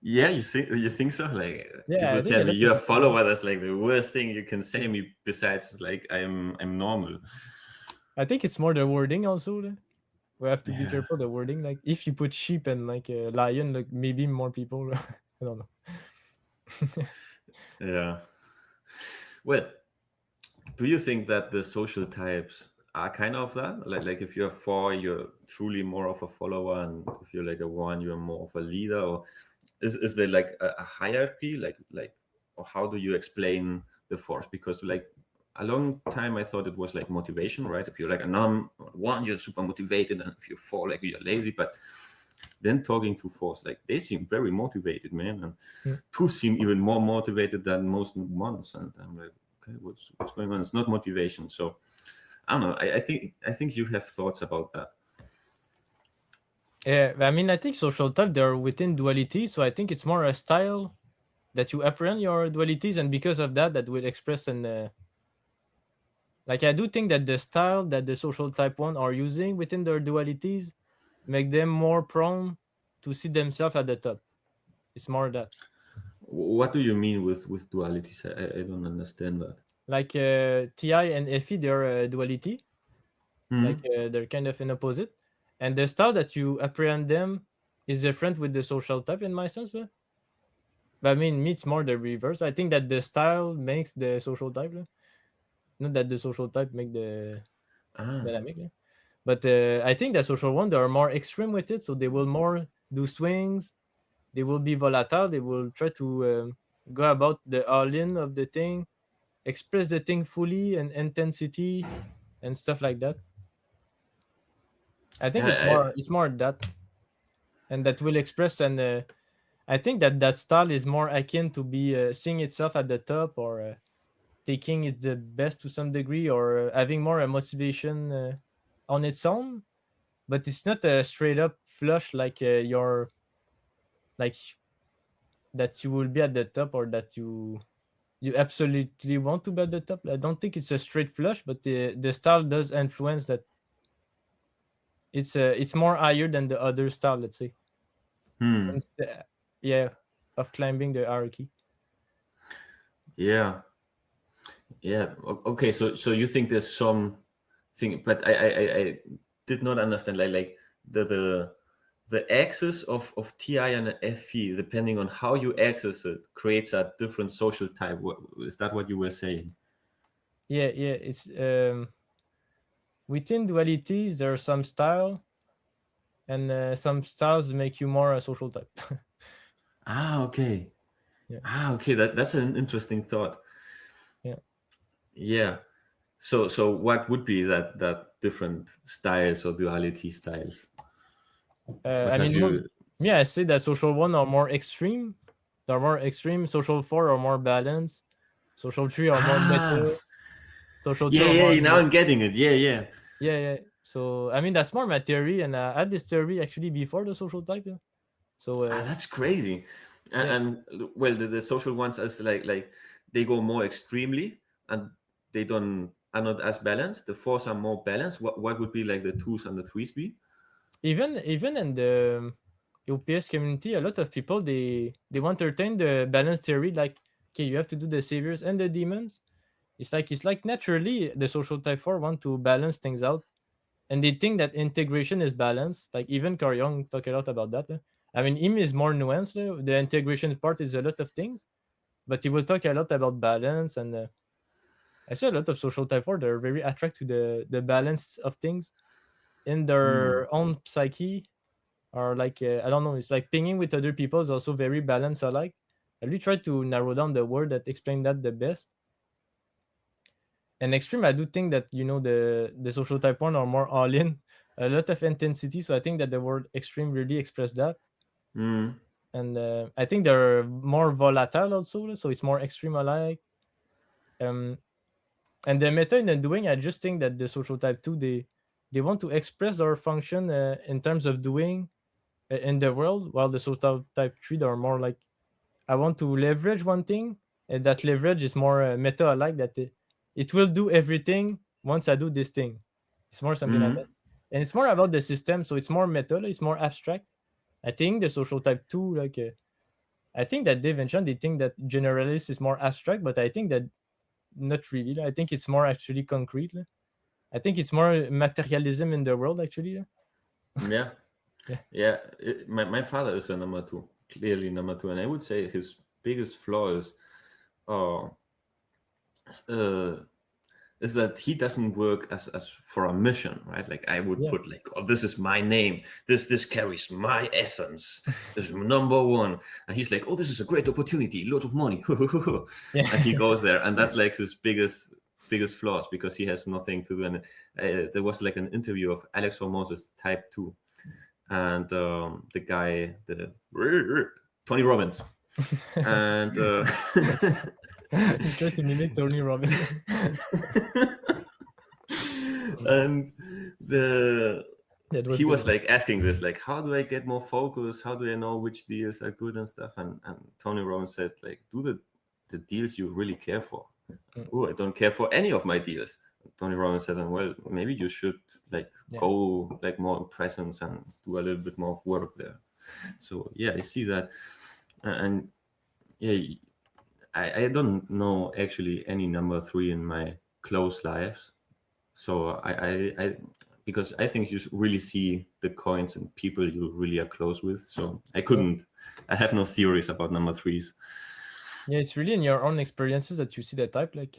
yeah, you think so? Like Yeah, people I think tell a me lot of you're a people don't. follower, that's like the worst thing you can say me, besides like I'm normal. I think it's more the wording also. We have to be Yeah, careful the wording. Like if you put sheep and like a lion, like maybe more people. I don't know. yeah. Well, do you think that the social types are kind of that? Like if you're four, you're truly more of a follower, and if you're like a one, you're more of a leader, or is there like a hierarchy? Like, or how do you explain the force? Because like a long time I thought it was like motivation, right? If you're like a one, you're super motivated, and if you're four, like you're lazy. But then talking to fours, like they seem very motivated, man, and Mm. two seem even more motivated than most ones. And I'm like, okay, what's going on? It's not motivation. So I don't know. I think you have thoughts about that. Yeah, I mean, I think social type they're within duality, so I think it's more a style that you apprehend your dualities, and because of that, that will express in like I do think that the style that the social type one are using within their dualities make them more prone to see themselves at the top. It's more that What do you mean with dualities? I don't understand that. like Ti and Fe, they're duality, like Hmm. they're kind of in opposite, and the style that you apprehend them is different with the social type in my sense. But I mean, me, it's more the reverse. I think that the style makes the social type, not that the social type make the Ah. dynamic. But I think the social one they are more extreme with it, so they will more do swings. They will be volatile. They will try to go about the all in of the thing, express the thing fully and intensity and stuff like that. I think Yeah. it's more that, and that will express, and I think that that style is more akin to be seeing itself at the top, or taking it the best to some degree, or having more a motivation on its own. But it's not a straight up flush like your like that you will be at the top, or that you absolutely want to be at the top. I don't think it's a straight flush, but the style does influence that. It's more higher than the other style, let's say. Hmm. Instead, yeah, of climbing the hierarchy. Yeah, yeah. Okay, so you think there's some thing, but I did not understand like the access of TI and FE, depending on how you access it, creates a different social type. Is that what you were saying? Yeah. It's within dualities there are some style, and some styles make you more a social type. Ah, okay. Yeah, Ah, okay. That's an interesting thought. yeah. Yeah. So what would be that different styles or duality styles? What I have mean, you? yeah, I say that social one are more extreme. They're more extreme. Social four are more balanced. Social three are more Ah, meta. Social two yeah, are more yeah. Now I'm getting it. Yeah, yeah. yeah. So I mean that's more my theory, and I had this theory actually before the social type. Yeah. So Ah, that's crazy. yeah. And well, the social ones is like they go more extremely, and they don't are not as balanced. The fours are more balanced. What would be like the twos and the threes be? Even in the OPS community, a lot of people they want to retain the balance theory. Like, okay, you have to do the saviors and the demons. It's like naturally the social type four want to balance things out, and they think that integration is balanced. Like even Carl Jung talk a lot about that. I mean, him is more nuanced. The integration part is a lot of things, but he will talk a lot about balance. And I see a lot of social type four. They're very attracted to the balance of things in Hmm. their own psyche, or like I don't know. It's like pinging with other people is also very balanced alike. I really try to narrow down the word that explain that the best. And extreme, I do think that the social type one are more all in, a lot of intensity. So I think that the word extreme really express that. Hmm. And I think they're more volatile also. So it's more extreme alike. Um, and the meta in the doing, I just think that the social type two they want to express their function in terms of doing in the world, while the social type three they are more like I want to leverage one thing, and that leverage is more meta alike, that it will do everything once I do this thing. It's more something like that. Hmm. And it's more about the system, so it's more meta, it's more abstract. I think the social type 2, like, I think that Dave and Sean, they think that generalist is more abstract, but I think that not really. I think it's more actually concrete. I think it's more materialism in the world, actually. Yeah. Yeah. Yeah. My father is a number two, clearly number two, and I would say his biggest flaw uh, uh, is that he doesn't work as for a mission, right? Like I would Yeah. put like, oh, this is my name. This carries my essence. This is number one. And he's like, oh, this is a great opportunity, lot of money. Yeah. And he goes there, and that's like his biggest flaws because he has nothing to do. And there was like an interview of Alex Hormoz's Type Two, and the guy, the Tony Robbins, and He tried to mimic Tony Robbins. and the Yeah, it was he good. was like asking this, like, how do I get more focus? How do I know which deals are good and stuff? And Tony Robbins said, like, do the deals you really care for. Mm. Oh, I don't care for any of my deals. Tony Robbins said, well, maybe you should like Yeah. go like more in presence and do a little bit more of work there. So yeah, I see that, and yeah, I don't know actually any number three in my close lives. So I because I think you really see the coins and people you really are close with. So Yeah. I have no theories about number threes. Yeah, it's really in your own experiences that you see the type. Like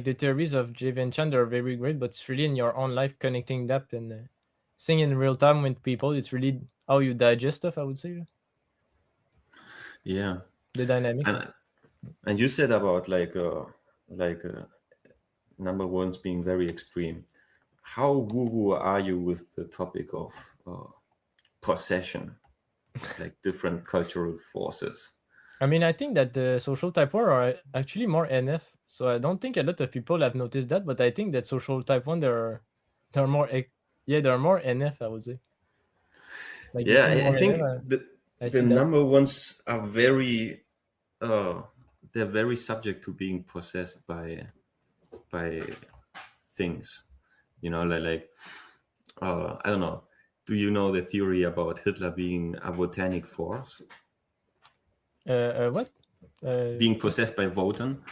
the theories of Jave and Chand are very great, but it's really in your own life connecting that and seeing in real time with people. It's really how you digest stuff, I would say. Yeah, The dynamics. and you said about like number ones being very extreme. How woo woo are you with the topic of possession of like different cultural forces? I mean, I think that the social type 1 are actually more NF. So I don't think a lot of people have noticed that, but I think that social type 1, they're more, yeah, they're more NF, I would say. Like you Yeah, see I more NF, think I the see that. number ones are very uh, they're very subject to being possessed by things. You know, I don't know. Do you know the theory about Hitler being a botanic force? What? being possessed by Wotan.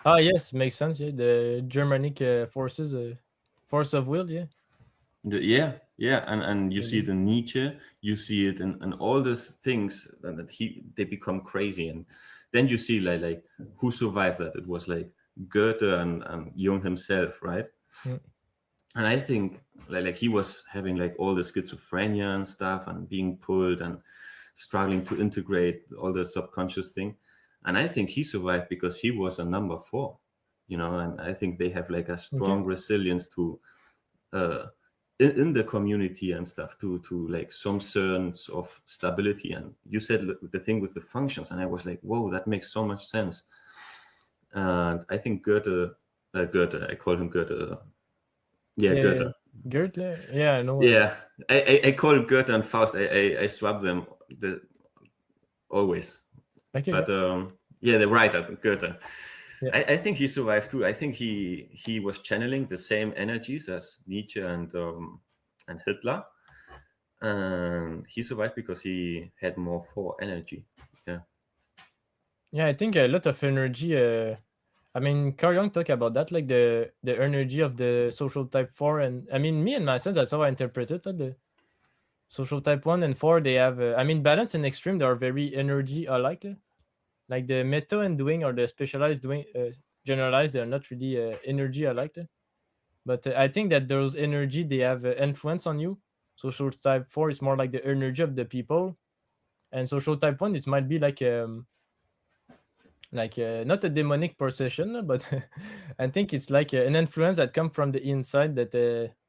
Yes, makes sense. Yeah, the Germanic forces, force of will. Yeah, Yeah, and you see it maybe. in Nietzsche, you see it in all these things that they become crazy, and then you see like who survived that. It was like Goethe and Jung himself, right? Mm. And I think like he was having like all the schizophrenia and stuff, and being pulled and struggling to integrate all the subconscious thing. And I think he survived because he was a number four, and I think they have like a Okay. strong resilience to uh, in the community and stuff to like some sense of stability. And you said the thing with the functions, and I was like, whoa, that makes so much sense. And I think Goethe, I call him Goethe. Yeah, Yeah, yeah. Goethe. Gertle. Yeah, I know. Yeah, I call Goethe and Faust. I swap them always. Okay. But yeah, the writer Goethe. Yeah. I think he survived too. I think he was channeling the same energies as Nietzsche and Hitler, and he survived because he had more for energy. Yeah, Yeah, I think a lot of energy. I mean, Carl Jung talk about that, like the energy of the social type 4, and I mean, me and my sense, that's how I interpret it. Like the social type 1 and 4, they have, I mean, balance and extreme, they are very energy alike. Like the meta and doing or the specialized doing, generalized, they're not really energy alike. But I think that those energy, they have influence on you. Social type 4 is more like the energy of the people, and social type 1 it might be like not a demonic possession, but I think it's like an influence that comes from the inside that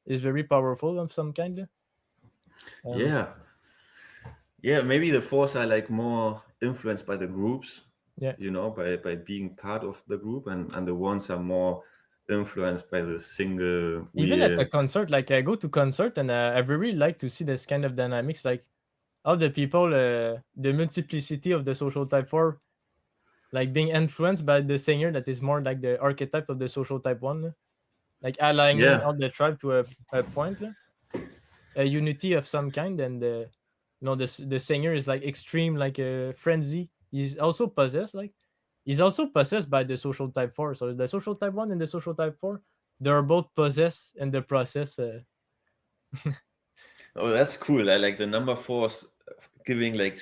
is very powerful of some kind. um yeah, yeah. Maybe the fours are like more influenced by the groups, yeah, by being part of the group, and the ones are more influenced by the single even at a weird. concert, like I go to concert and I really like to see this kind of dynamics, like how the people, the multiplicity of the social type 4, like being influenced by the singer that is more like the archetype of the social type 1, like aligning Yeah. all the tribe to a point, a unity of some kind. And the singer is like extreme, like a frenzy. He's also possessed, like he's also possessed by the social type 4. So the social type 1 and the social type 4, they're both possessed in the process. Oh, that's cool. I like the number fours giving like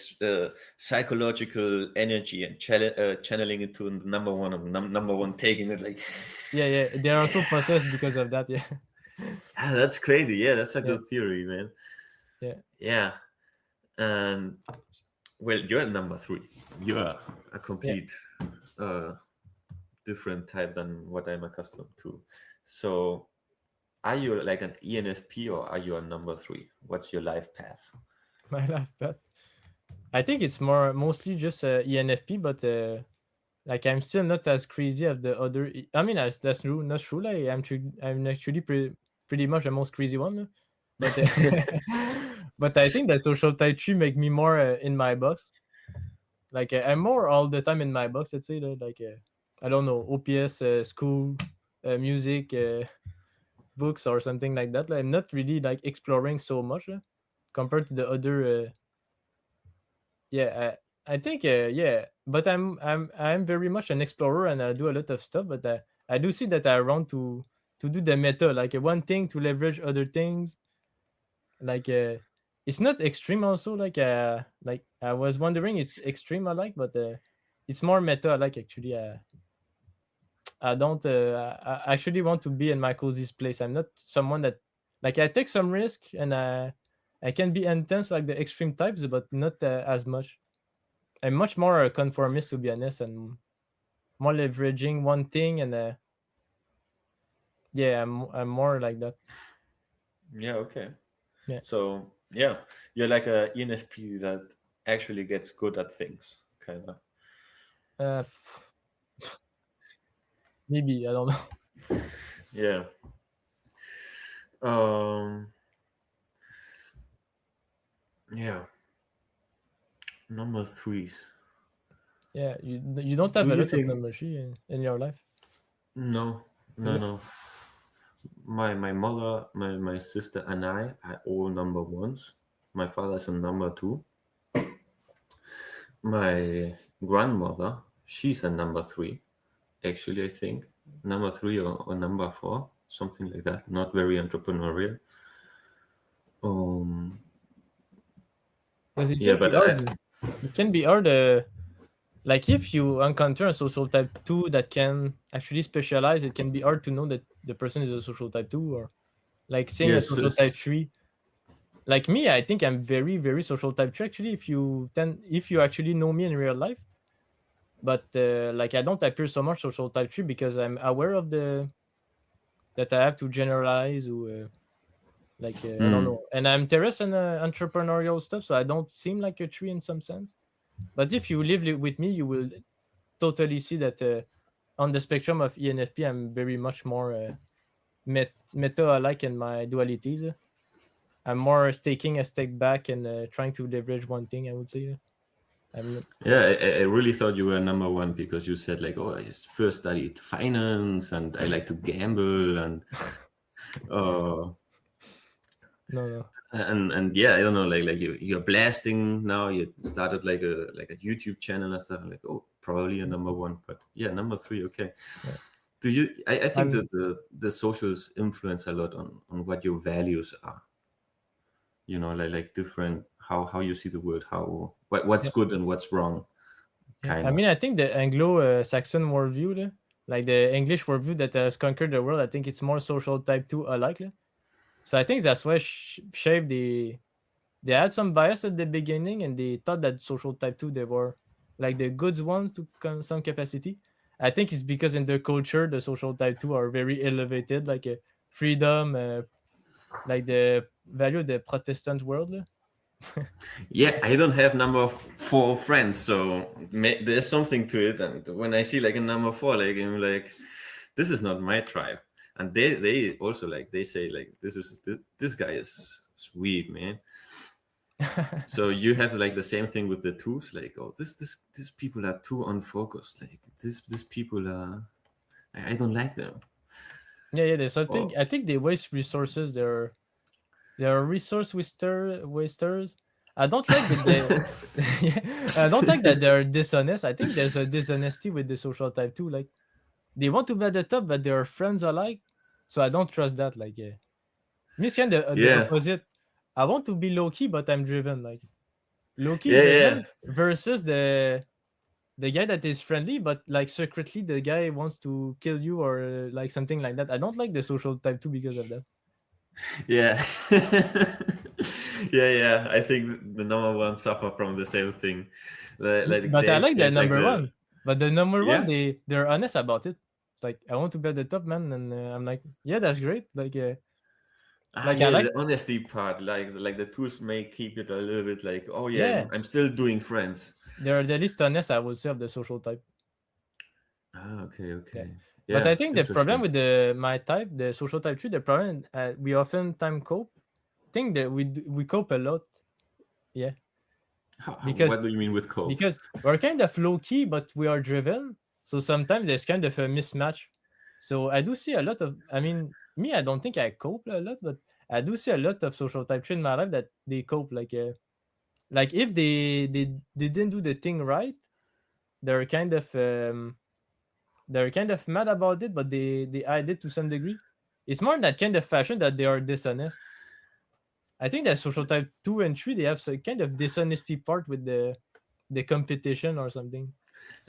psychological energy and channeling it to the number one, and number one taking it like, Yeah, yeah, they're also possessed because of that. Yeah. ah, that's crazy. Yeah, that's a Yeah, good theory, man. yeah. Yeah. And well, you're number three. You're a Yeah. complete uh, different type than what I'm accustomed to. So, are you like an ENFP or are you a number three? What's your life path? My life path, I think it's mostly just ENFP, but like I'm still not as crazy as the other. I mean, that's true, not true. Like I'm actually pretty much the most crazy one, but but I think that social type 3 make me more in my box. Like I'm more all the time in my box. Let's say that, like I don't know, OPS, school, music, books or something like that. Like, I'm not really like exploring so much compared to the other. Yeah, I think yeah, but I'm very much an explorer and I do a lot of stuff. But I do see that I want to do the meta, like one thing to leverage other things. Like it's not extreme also. Like I was wondering, it's extreme I like, but it's more meta I like actually. I don't. I actually want to be in my coziest place. I'm not someone that, like, I take some risk and I can be intense like the extreme types, but not as much. I'm much more a conformist to be honest, and more leveraging one thing. And yeah, I'm more like that. Yeah, okay. Yeah. So yeah, you're like a ENFP that actually gets good at things, kind of. Uh, maybe I don't know. Yeah. Um. Yeah. Number threes. Yeah, you don't Do have a you lot of think? number three in your life. No, no, Okay. no. My mother, my sister, and I are all number ones. My father's a number two. My grandmother, she's a number three, actually, I think. Number three or number four, something like that. Not very entrepreneurial. Um, Because it yeah, can be but hard. It can be hard. Like if you encounter a social type 2 that can actually specialize, it can be hard to know that the person is a social type 2, or like seeing a yes, social type 3. Like me, I think I'm very, very social type 3 actually, if you actually know me in real life. But like I don't appear so much social type 3 because I'm aware of the that I have to generalize, or I don't know. And I'm interested in entrepreneurial stuff, so I don't seem like a 3 in some sense. But if you live with me, you will totally see that on the spectrum of ENFP, I'm very much more meta alike in my dualities. I'm more taking a step back and trying to leverage one thing, I would say. I'm not, yeah, I really thought you were number one because you said like, oh, I just first studied finance and I like to gamble uh, no, no. and yeah, I don't know, like you're blasting now. You started like a YouTube channel and stuff. I'm like, oh, probably a number one, but yeah, number three, okay. Yeah. Do you? I think I'm that the socials influence a lot on what your values are. Like different how you see the world, what's yeah, good and what's wrong, yeah. kind I of. mean, I think the Anglo-Saxon worldview, like the English worldview that has conquered the world, I think it's more social type 2 alike. So I think that's why shaped they had some bias at the beginning, and they thought that social type 2 they were like the good ones to some capacity. I think it's because in their culture the social type 2 are very elevated, like freedom, like the value of the Protestant world. Yeah, I don't have number four friends, so there's something to it. And when I see like a number four, like I'm like, this is not my tribe. And they also like they say like this guy is sweet, man. So you have like the same thing with the twos, like, oh, these people are too unfocused. Like this people are, I don't like them. Yeah, yeah, there's something. Oh I think they waste resources. They're resource wasters. I don't like that they yeah, I don't like that they're dishonest. I think there's a dishonesty with the social type too. Like they want to be at the top, but their friends alike. So I don't trust that. Like me, it's kind of the yeah, opposite. I want to be low key, but I'm driven. Like low key yeah, yeah, driven versus the guy that is friendly, but like secretly the guy wants to kill you, or like something like that. I don't like the social type too because of that. yeah, yeah, yeah. I think the number one suffer from the same thing. Like But I they like the says like number the one. But the number one, yeah. they're honest about it. It's like I want to be at the top, man, and I'm like, yeah, that's great. Ah, Like I yeah, like, the honesty part, like the tools may keep it a little bit like, oh yeah, yeah, I'm still doing friends. they're the least honest, I would say, of the social type. Ah, okay, Yeah, okay, but I yeah, think the problem interesting. with the my type, the social type 3, the problem we often time cope. Think that we cope a lot. Yeah, because What do you mean with cope? because we're kind of low key, but we are driven. So sometimes there's kind of a mismatch. So I do see a lot of. I mean, me, I don't think I cope a lot, but I do see a lot of social type trait in my life that they cope. Like if they didn't do the thing right, they're kind of um, they're kind of mad about it, but they hide it to some degree. It's more in that kind of fashion that they are dishonest. I think that social type 2 and 3 they have some kind of dishonesty part with the competition or something.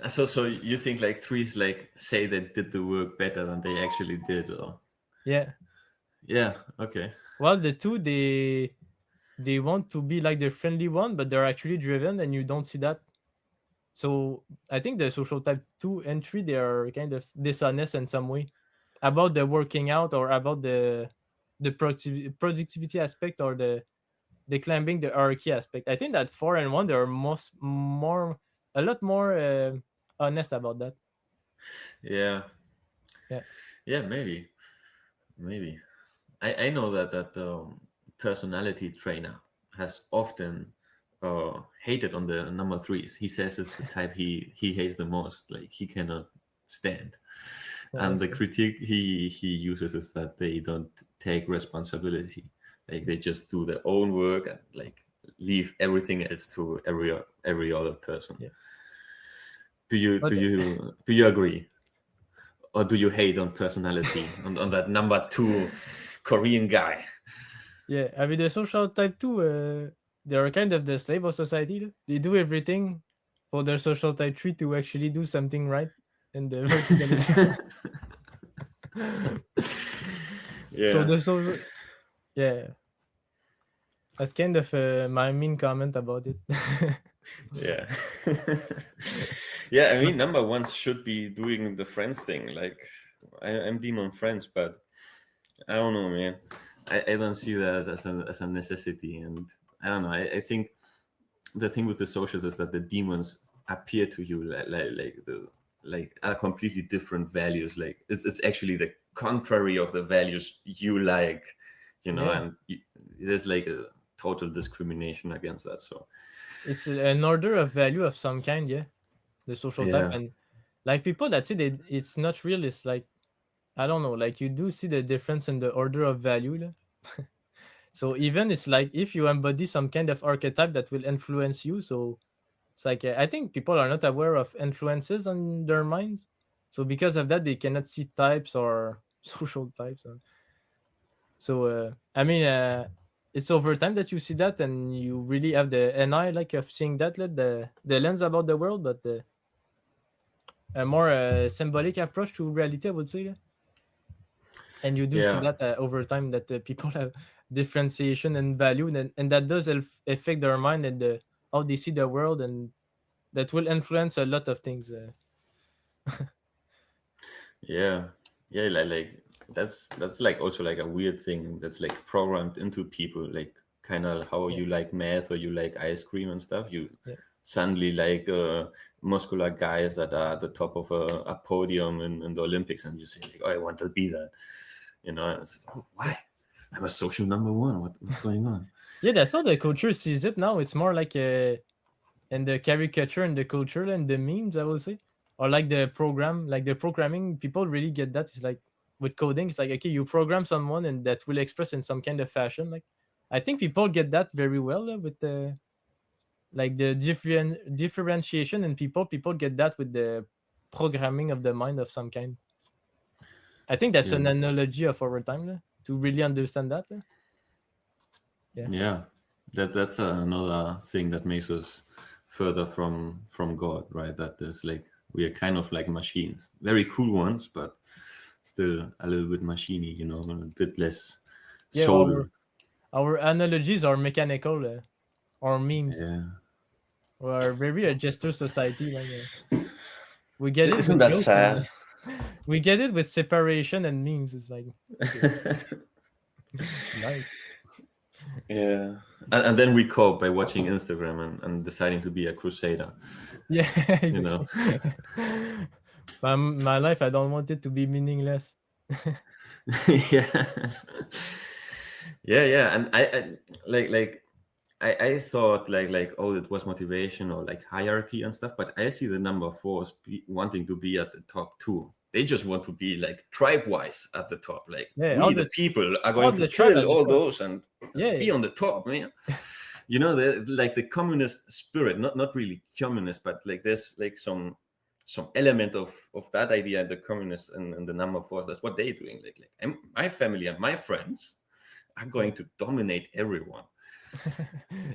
So you think like threes like say they did the work better than they actually did, or Yeah. yeah, okay, Well, the two they want to be like the friendly one, but they're actually driven, and you don't see that. So I think the social type 2 and 3 they are kind of dishonest in some way about the working out, or about the productivity aspect, or the climbing the hierarchy aspect. I think that 4 and 1 they are most more a lot more honest about that. yeah, Yeah. yeah, maybe. I know that personality trainer has often hated on the number threes. He says it's the type he hates the most, like he cannot stand. Yeah, And that's the good. critique he uses is that they don't take responsibility, like they just do their own work and like leave everything else to every other person. Yeah. But do you agree, or do you hate on personality on that number two Korean guy? yeah, I mean the social type too. They are kind of the slave of society. They do everything for their social type three to actually do something right in the vertical equation. So Yeah, the social, yeah, that's kind of my mean comment about it. yeah. Yeah, I But mean, number ones should be doing the friends thing. Like, I'm demon friends, but I don't know, man. I don't see that as a necessity, and I don't know. I think the thing with the socials is that the demons appear to you like are completely different values. Like it's actually the contrary of the values you like, yeah, and there's like a total discrimination against that. So it's an order of value of some kind. Yeah, the social type, yeah, and like people that say that it's not real. It's like I don't know. Like you do see the difference in the order of value. Lah. So even it's like if you embody some kind of archetype that will influence you. So it's like I think people are not aware of influences on their minds. So because of that, they cannot see types or social types. So I mean, it's over time that you see that, and you really have an eye like of seeing that, like, the lens about the world, but a more symbolic approach to reality, I would say. Yeah. And you do see yeah, that over time that people have differentiation and value, and that does affect their mind and how they see the world, and that will influence a lot of things. yeah, yeah. Like that's like also like a weird thing that's like programmed into people. Like kind of how Yeah, you like math or you like ice cream and stuff. You yeah, suddenly like muscular guys that are at the top of a podium in the Olympics, and you say like, "Oh, I want to be that." And it's, oh, yeah. why? I'm a social number one. What's going on? Yeah, that's how the culture sees it now. It's more like in the caricature and the culture and the memes, I will say, or like the programming. People really get that. It's like with coding, it's like okay, you program someone and that will express in some kind of fashion. Like I think people get that very well with the like the differentiation in people. People get that with the programming of the mind of some kind. I think that's Yeah, an analogy of our time to really understand that. Yeah, yeah. That's another thing that makes us further from God, right? That there's like we are kind of like machines, very cool ones, but still a little bit machiney, a bit less yeah. soul. Our analogies are mechanical or memes. Yeah, We are very a gesture society. Like we get it isn't with that jokes and sad? we get it with separation and memes. It's like okay, nice. Yeah, and then we cope by watching Instagram and deciding to be a crusader. Yeah, You know. exactly. My life, I don't want it to be meaningless. Yeah, yeah, and I like I thought like oh it was motivation or like hierarchy and stuff, but I see the number fours wanting to be at the top too. They just want to be like tribe wise at the top. Like Yeah, we the people are all going to the tribe kill at the all top. those and Yeah, be on the top, man. Like the communist spirit, not really communist, but like there's like some element of that idea, the communists and the number fours. That's what they're doing. My family and my friends are yeah, going to dominate everyone.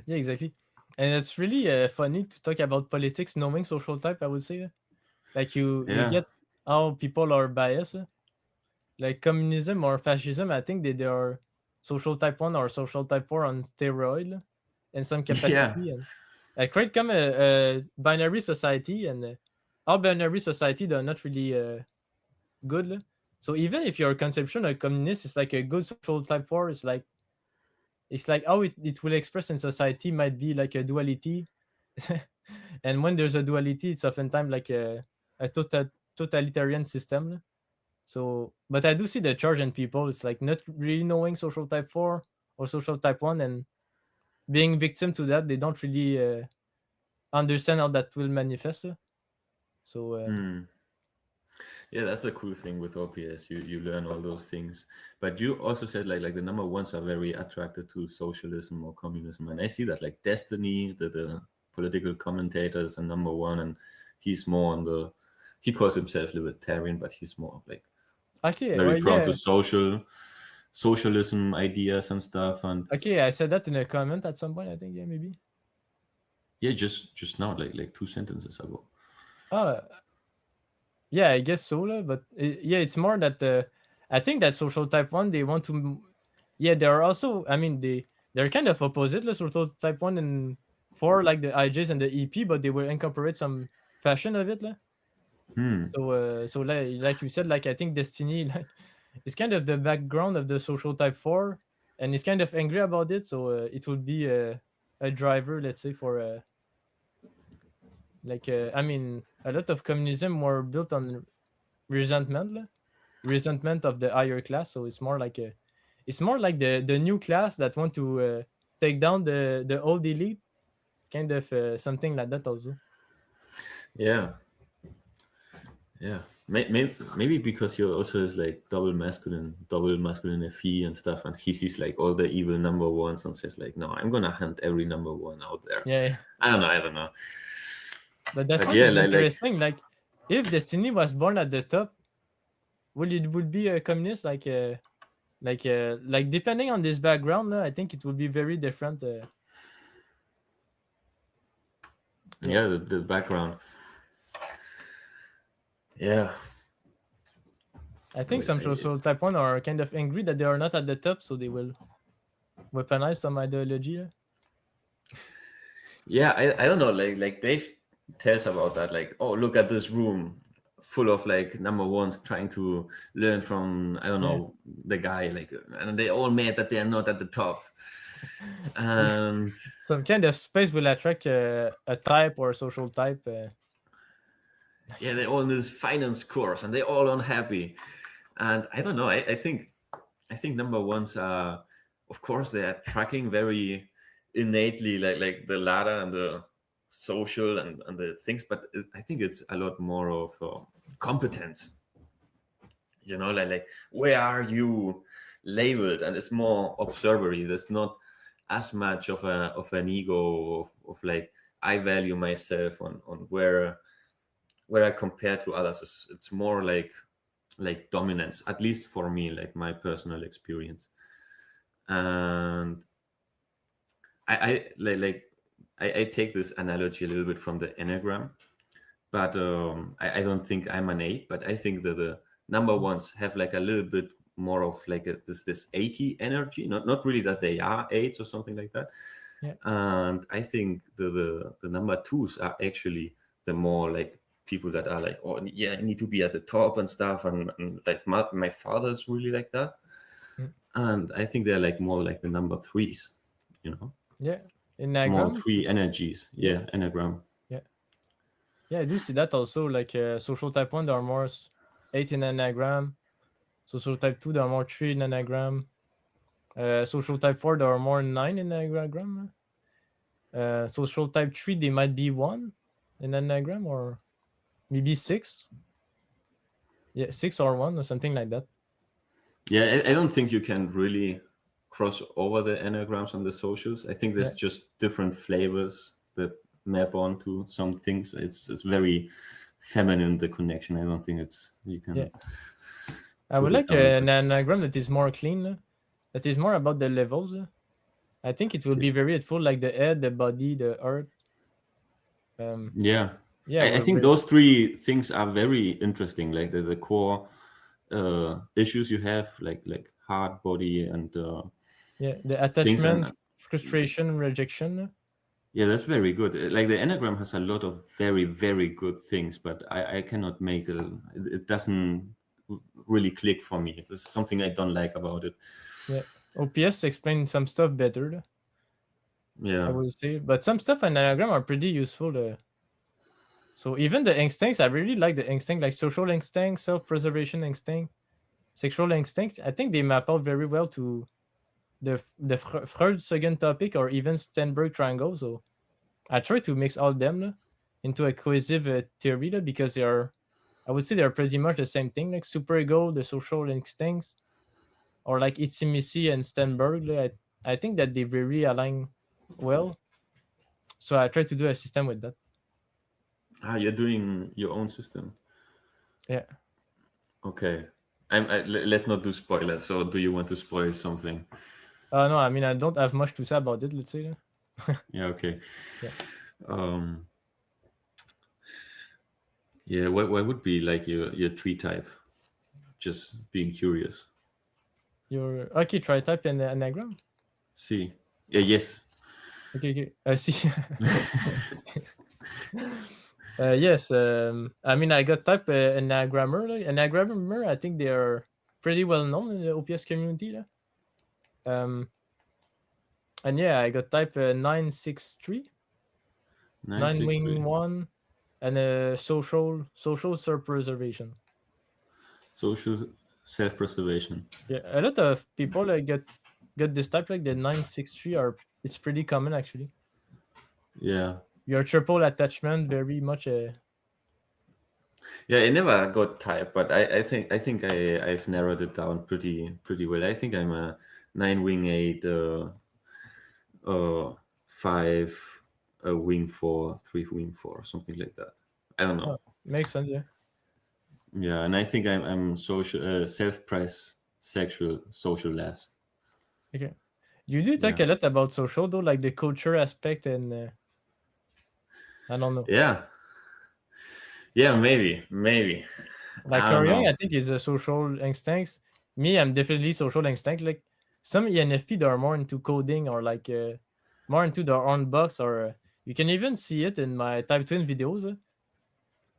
yeah, exactly. And it's really funny to talk about politics knowing social type. I would say, like you Yeah, get how people are biased. Like communism or fascism, I think they are social type one or social type four on steroid in some yeah, capacity, and quite come a binary society, and our binary society they're not really good. So even if your conception of communist is like a good social type four, it's like how it will express in society might be like a duality. And when there's a duality, it's oftentimes like a totalitarian system. So, but I do see the charge in people. It's like not really knowing social type 4 or social type 1 and being victim to that. They don't really understand how that will manifest. So, yeah. That's the cool thing with OPS. You learn all those things, but you also said like the number ones are very attracted to socialism or communism, and I see that like Destiny, the political commentators, are number one, and he's more on the, he calls himself libertarian, but he's more like Okay, very well, prone to yeah. socialism ideas and stuff. And Okay, I said that in a comment at some point, I think, yeah, maybe. yeah, just now, like 2 sentences ago. Oh, yeah, I guess so, but yeah, it's more that I think that social type 1, they want to, yeah, they are also, I mean, they're kind of opposite, social type 1 and 4, like the IJs and the EP, but they will incorporate some fashion of it. So like you said, like I think Destiny, like, it's kind of the background of the social type 4, and he's kind of angry about it, so it would be a driver, let's say, for like I mean, a lot of communism were built on resentment, resentment of the higher class. So it's more like the new class that want to take down the old elite, kind of something like that also. Yeah, yeah. Maybe because he also is like double masculine FE and stuff, and he sees like all the evil number ones and says like, no, I'm gonna hunt every number one out there. Yeah, yeah. I don't know. But that But point yeah, is like interesting. Like, if Destiny was born at the top, would be a communist? Like depending on this background, I think it would be very different. Yeah, yeah, the background. Yeah. I think some social type 1 are kind of angry that they are not at the top, so they will weaponize some ideology. Yeah, I don't know. Like Dave tells about that. Like, oh, look at this room full of like number ones trying to learn from, I don't Yeah. know, the guy. Like, and they all mad that they are not at the top. And Some kind of space will attract a type or a social type. yeah, they're all in this finance course and they're all unhappy. And I don't know. I think number ones are, of course, they are tracking very innately like the ladder and the social and the things, but I think it's a lot more of competence. Like where are you labeled, and it's more observatory. There's not as much of an ego of like I value myself on where I compare to others. It's more like dominance, at least for me, like my personal experience. And I take this analogy a little bit from the Enneagram, but I don't think I'm an 8, but I think that the number ones have like a little bit more of like this 80 energy, not really that they are 8s or something like that. Yeah. And I think the number 2s are actually the more like people that are like, oh yeah, I need to be at the top and stuff, and like my father's really like that. And I think they're like more like the number 3s, Yeah. more Enneagram. 3 energies. Yeah, Enneagram. Yeah. Yeah, I do see that also. Like social type 1, there are more 8 in Enneagram. Social type 2, there are more 3 in Enneagram. Social type 4, there are more 9 in Enneagram. Social type 3, they might be 1 in Enneagram, or maybe 6. Yeah, 6 or 1 or something like that. Yeah, I don't think you can really cross over the Enneagrams and the socials. I think there's Yeah. just different flavors that map onto some things. It's very feminine, the connection. I don't think you can Yeah. I put would it like down. an anagram that is more clean, that is more about the levels. I think it will be very helpful, like the head, the body, the heart. Yeah, Yeah, I think those 3 things are very interesting. Like the core issues you have, like heart, body, and yeah, the things. attachment, And frustration, rejection. yeah, that's very good. Like the Enneagram has a lot of very, very good things, but I cannot make it doesn't really click for me. There's something I don't like about it. Yeah, OPS explains some stuff better, I Yeah. will say, but some stuff in anagram are pretty useful. So even the instincts, I really like the instinct, like social instinct, self-preservation instinct, sexual instinct. I think they map out very well to the Freud second topic, or even Sternberg triangle. So I try to mix all them into a cohesive theory because they are, I would say, they're pretty much the same thing. Like superego, the social instincts, or like Itsimisi and Sternberg. I think that they very align well. So I try to do a system with that. You're doing your own system. Yeah. Okay. Let's not do spoilers. So, do you want to spoil something? No, I mean I don't have much to say about it. Let's say. Yeah. Okay. Yeah. Um. Yeah. What would be like your tree type? Just being curious. You're okay. Try type in the anagram. See. Yeah. Yes. Okay. Okay. I see. Yes. I mean, I got type enagrammer. Like, enagrammer, I think they are pretty well known in the OPS community. Lah. Um, and yeah, I got type 963, Nine 9 six wing three. 1, and social self preservation. Social self-preservation. Yeah, a lot of people get this type like the 963 are it's pretty common actually. Yeah. Your triple attachment very much. Yeah. I never got type, but I think I've narrowed it down pretty well. I think I'm a 9 wing 8. Five, a wing 4, 3 wing 4, something like that. I don't know. Makes sense. Yeah. Yeah, and I think I'm social, self-press, sexual, social last. Okay. You do talk Yeah, a lot about social though, like the culture aspect, and I don't know. yeah, yeah. Maybe. Like I don't Korean, I know. think is a social instincts. Me, I'm definitely social instinct. Like some ENFP, they are more into coding or like more into their own box, or you can even see it in my type twin videos.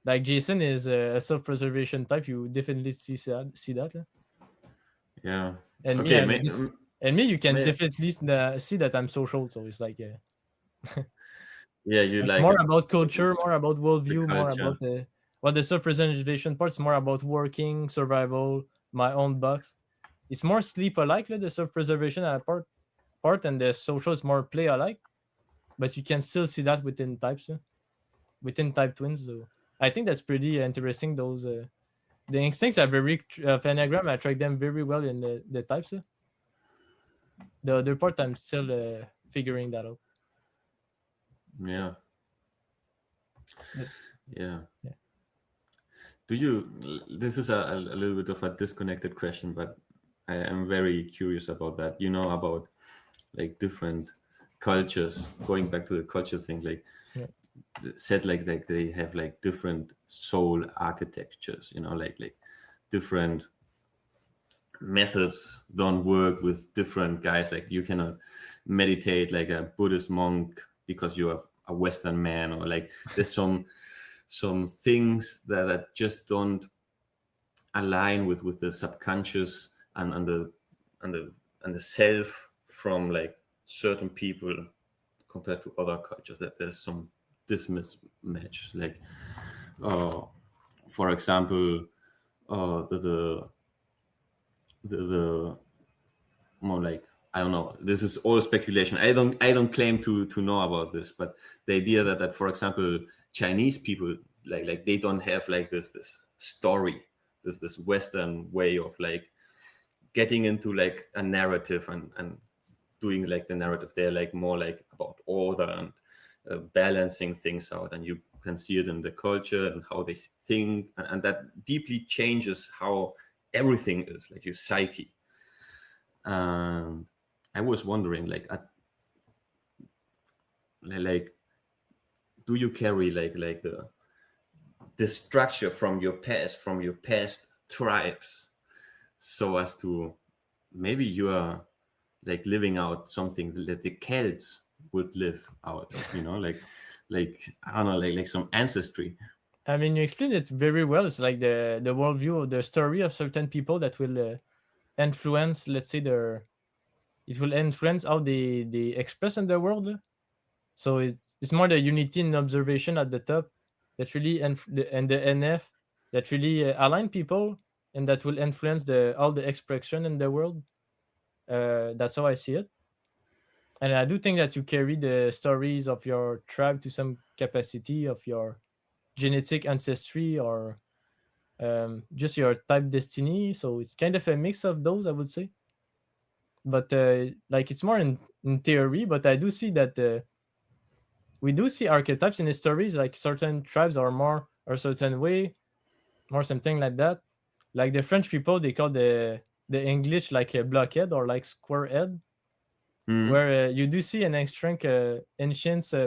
Like Jason is a self-preservation type. You definitely see that. Yeah. And me, Okay. you can May, definitely see that I'm social. So it's like yeah, you like like more about culture, more about the worldview, more culture. about the well, the self-preservation part's more about working, survival, my own box. It's more sleep alike, like the self-preservation part, and the social is more play alike. But you can still see that within types, within type twins. So I think that's pretty interesting. Those the instincts are very of Enneagram. I track them very well in the types. The other part, I'm still figuring that out. Yeah, But, yeah. yeah. Do you? This is a little bit of a disconnected question, but I am very curious about that. You know about like different cultures. Going back to the culture thing, like Yeah. said like they have like different soul architectures, like different methods don't work with different guys. Like you cannot meditate like a Buddhist monk because you're a Western man, or like there's some things that just don't align with the subconscious and the self from like certain people compared to other cultures, that there's some mismatch. Like uh, for example, the more like, I don't know, this is all speculation. I don't claim to know about this, but the idea that for example Chinese people, like they don't have like this story, this Western way of like getting into like a narrative and doing like the narrative. They're like more like about order and balancing things out, and you can see it in the culture and how they think, and that deeply changes how everything is, like your psyche. And I was wondering, like, do you carry like the structure from your past tribes, so as to maybe you are like living out something that the Celts would live out, like I don't know, like some ancestry. I mean, you explained it very well. It's like the worldview of the story of certain people that will influence, let's say, it will influence how they express in the world. So it's more the unity and observation at the top that really and the NF that really align people and that will influence the all the expression in the world. That's how I see it. And I do think that you carry the stories of your tribe to some capacity of your genetic ancestry or just your type destiny. So it's kind of a mix of those, I would say. But like it's more in theory, but I do see that we do see archetypes in the stories, like certain tribes are more a certain way, more something like that. Like the French people, they call the English like a blockhead or like square head, Hmm. where you do see an ancient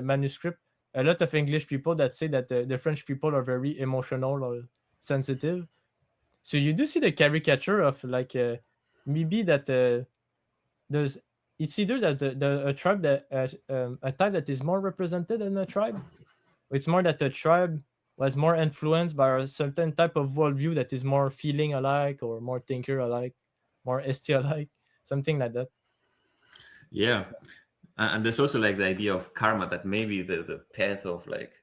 manuscript. A lot of English people that say that the French people are very emotional or sensitive. So you do see the caricature of like maybe that there's it's either that a tribe that a type that is more represented in a tribe. It's more that a tribe was more influenced by a certain type of worldview that is more feeling alike or more thinker alike, more ST alike, something like that. Yeah, and there's also like the idea of karma, that maybe the path of like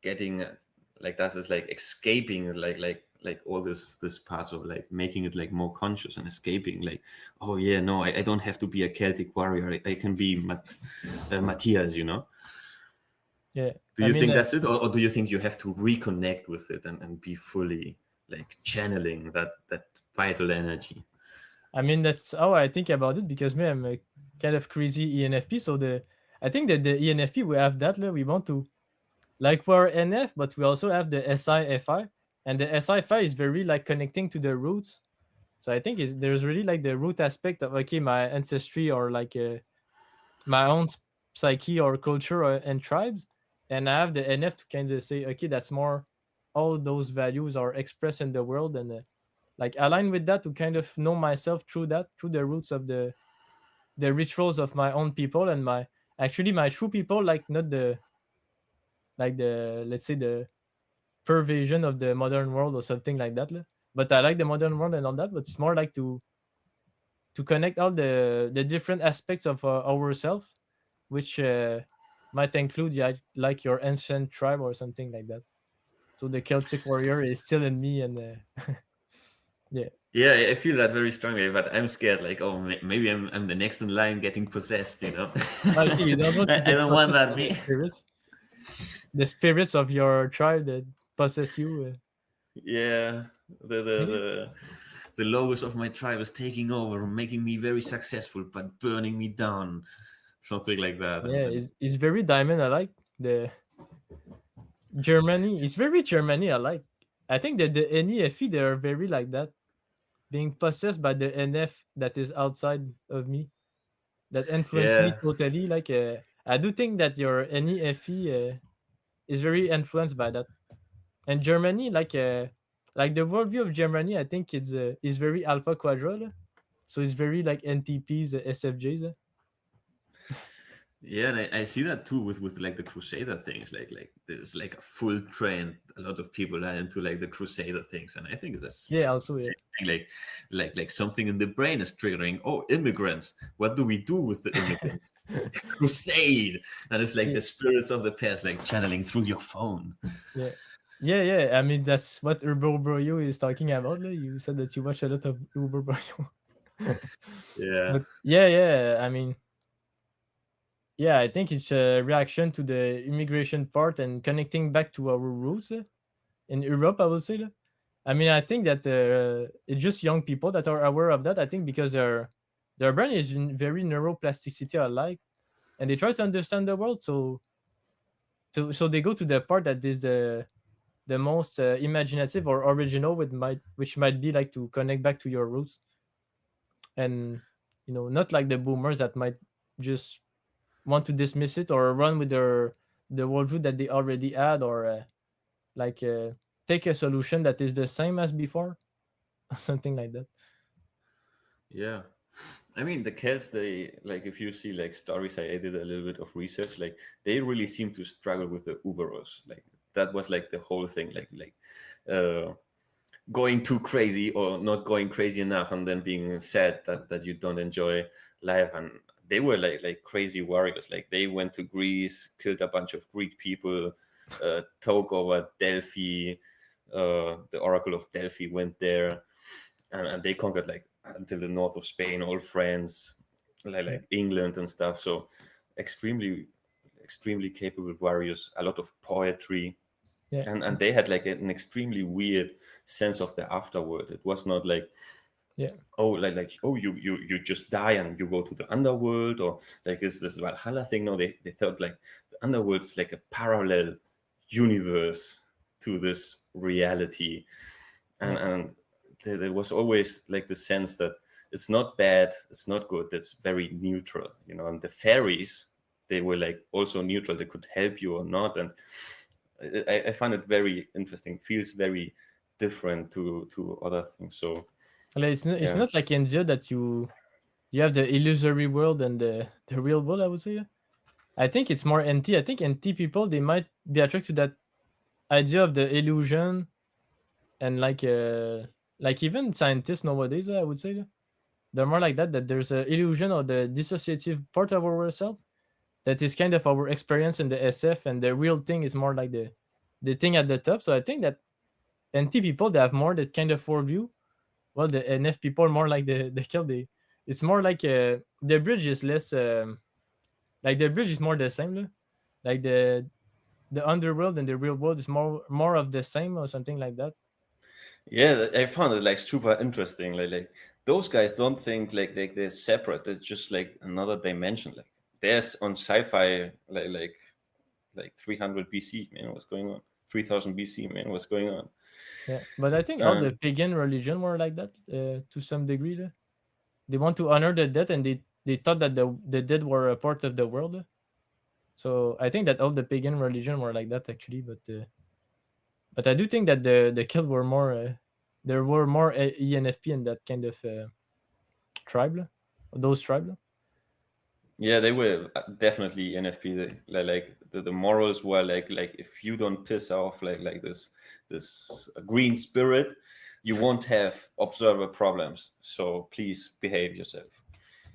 getting like that is like escaping like all this parts of like making it like more conscious and escaping, like, oh yeah, no, I don't have to be a Celtic warrior, I can be Matthias, you know. Yeah, Do I you mean, think that's it, or do you think you have to reconnect with it and be fully like channeling that vital energy? that's how I think about it because me, I'm a kind of crazy ENFP. So I think that the ENFP we have that we want to like we're NF, but we also have the SIFI, and the SIFI is very like connecting to the roots. So I think there's really like the root aspect of okay, my ancestry or like my own psyche or culture and tribes, and I have the NF to kind of say okay, that's more all those values are expressed in the world and like align with that to kind of know myself through that through the roots of the rituals of my own people and my actually my true people, like not the like the let's say the pervasion of the modern world or something like that. But I like the modern world and all that. But it's more like to connect all the different aspects of ourselves, which might include like your ancient tribe or something like that. So the Celtic warrior is still in me, and yeah. Yeah, I feel that very strongly, but I'm scared. Like, oh, maybe I'm the next in line getting possessed. You know, Okay, you don't want to I get don't want possessed that. by Me. the spirits of your tribe that possess you. Yeah, the the Yeah, the the logos of my tribe is taking over, making me very successful, but burning me down, something like that. yeah, And it's very diamond. I like the Germany. It's very Germany. I like. I think that the NEFE they are very like that, being possessed by the NF that is outside of me, that influence me yeah, totally. Like I do think that your NEFE is very influenced by that. And Germany, like the worldview of Germany, I think is very alpha quadra. So it's very like NTPs, SFJs. yeah, and I see that too with like the Crusader things. Like there's like a full trend. A lot of people are into like the Crusader things, and I think that's Yeah, like also the yeah. same thing. Like something in the brain is triggering. Oh, immigrants! What do we do with the immigrants? Crusade, and it's like Yeah, the spirits of the past, like channeling through your phone. yeah. Yeah, yeah. That's what Uber Broyo is talking about. You said that you watch a lot of Uber Broyo. Yeah, But yeah, yeah. Yeah, I think it's a reaction to the immigration part and connecting back to our roots in Europe, I would say. I think that it's just young people that are aware of that. I think because their brain is very neuroplasticity alike, and they try to understand the world. So they go to the part that is the most imaginative or original, which might be like to connect back to your roots, and not like the boomers that might just want to dismiss it or run with the worldview that they already had, or like take a solution that is the same as before, something like that. yeah. I mean, the Celts, they like if you see like stories, I did a little bit of research. Like they really seem to struggle with the Uberos. Like that was like the whole thing. Uh, going too crazy or not going crazy enough, and then being sad that you don't enjoy life. And they were like crazy warriors. Like they went to Greece, killed a bunch of Greek people, took over Delphi. The Oracle of Delphi went there, and they conquered like until the north of Spain, all France, Yeah, like England and stuff. So extremely capable warriors, a lot of poetry, yeah, and they had like an extremely weird sense of the afterworld. It was not like, yeah, oh, like oh, you just die and you go to the underworld, or like is this Valhalla thing. No, they thought like underworld is like a parallel universe to this reality, and Yeah. and there was always like the sense that it's not bad, it's not good, it's very neutral, and the fairies, they were like also neutral, they could help you or not. And I find it very interesting, feels very different to other things. So Like, it's yeah. not like India that you have the illusory world and the real world, I would say. I think it's more NT. I think NT people, they might be attracted to that idea of the illusion, and like even scientists nowadays, I would say, they're more like that there's a illusion or the dissociative part of ourselves that is kind of our experience in the SF, and the real thing is more like the thing at the top. So I think that NT people, they have more that kind of worldview, while the NF people are more like the kill. It's more like the bridge is less like the bridge is more the same, like the underworld and the real world is more of the same or something like that. Yeah, I found it like super interesting. Like those guys don't think like they're separate. It's just like another dimension. Like there's on sci-fi like 300 BC, man, what's going on? 3000 BC, man, what's going on? Yeah, but I think all the And pagan religion were like that to some degree. They want to honor the dead, and they thought that the dead were a part of the world. So I think that all the pagan religion were like that actually, but I do think that the kill were more there were more ENFP in that kind of tribe, those tribe. yeah, they were definitely NFP. Like the morals were like if you don't piss off like this green spirit, you won't have observer problems. So please behave yourself.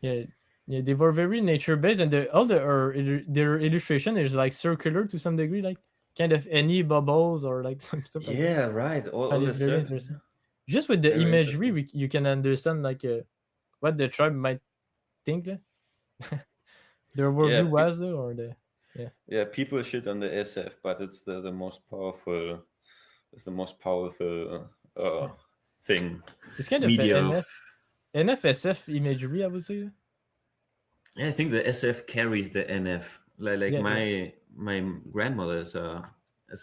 Yeah, yeah, they were very nature based, and all their illustration is like circular to some degree, like kind of any bubbles or like some stuff like that. Yeah, right. All Find it the very sudden, interesting. Just with the very imagery, interesting. you can understand like what the tribe might think their Yeah, worldview was, or the yeah. yeah. People shit on the SF, but it's the most powerful. It's the most powerful Yeah. thing. It's kind of a Media of. NFSF imagery, I would say. Yeah, I think the SF carries the NF. Like Yeah, yeah. my grandmother is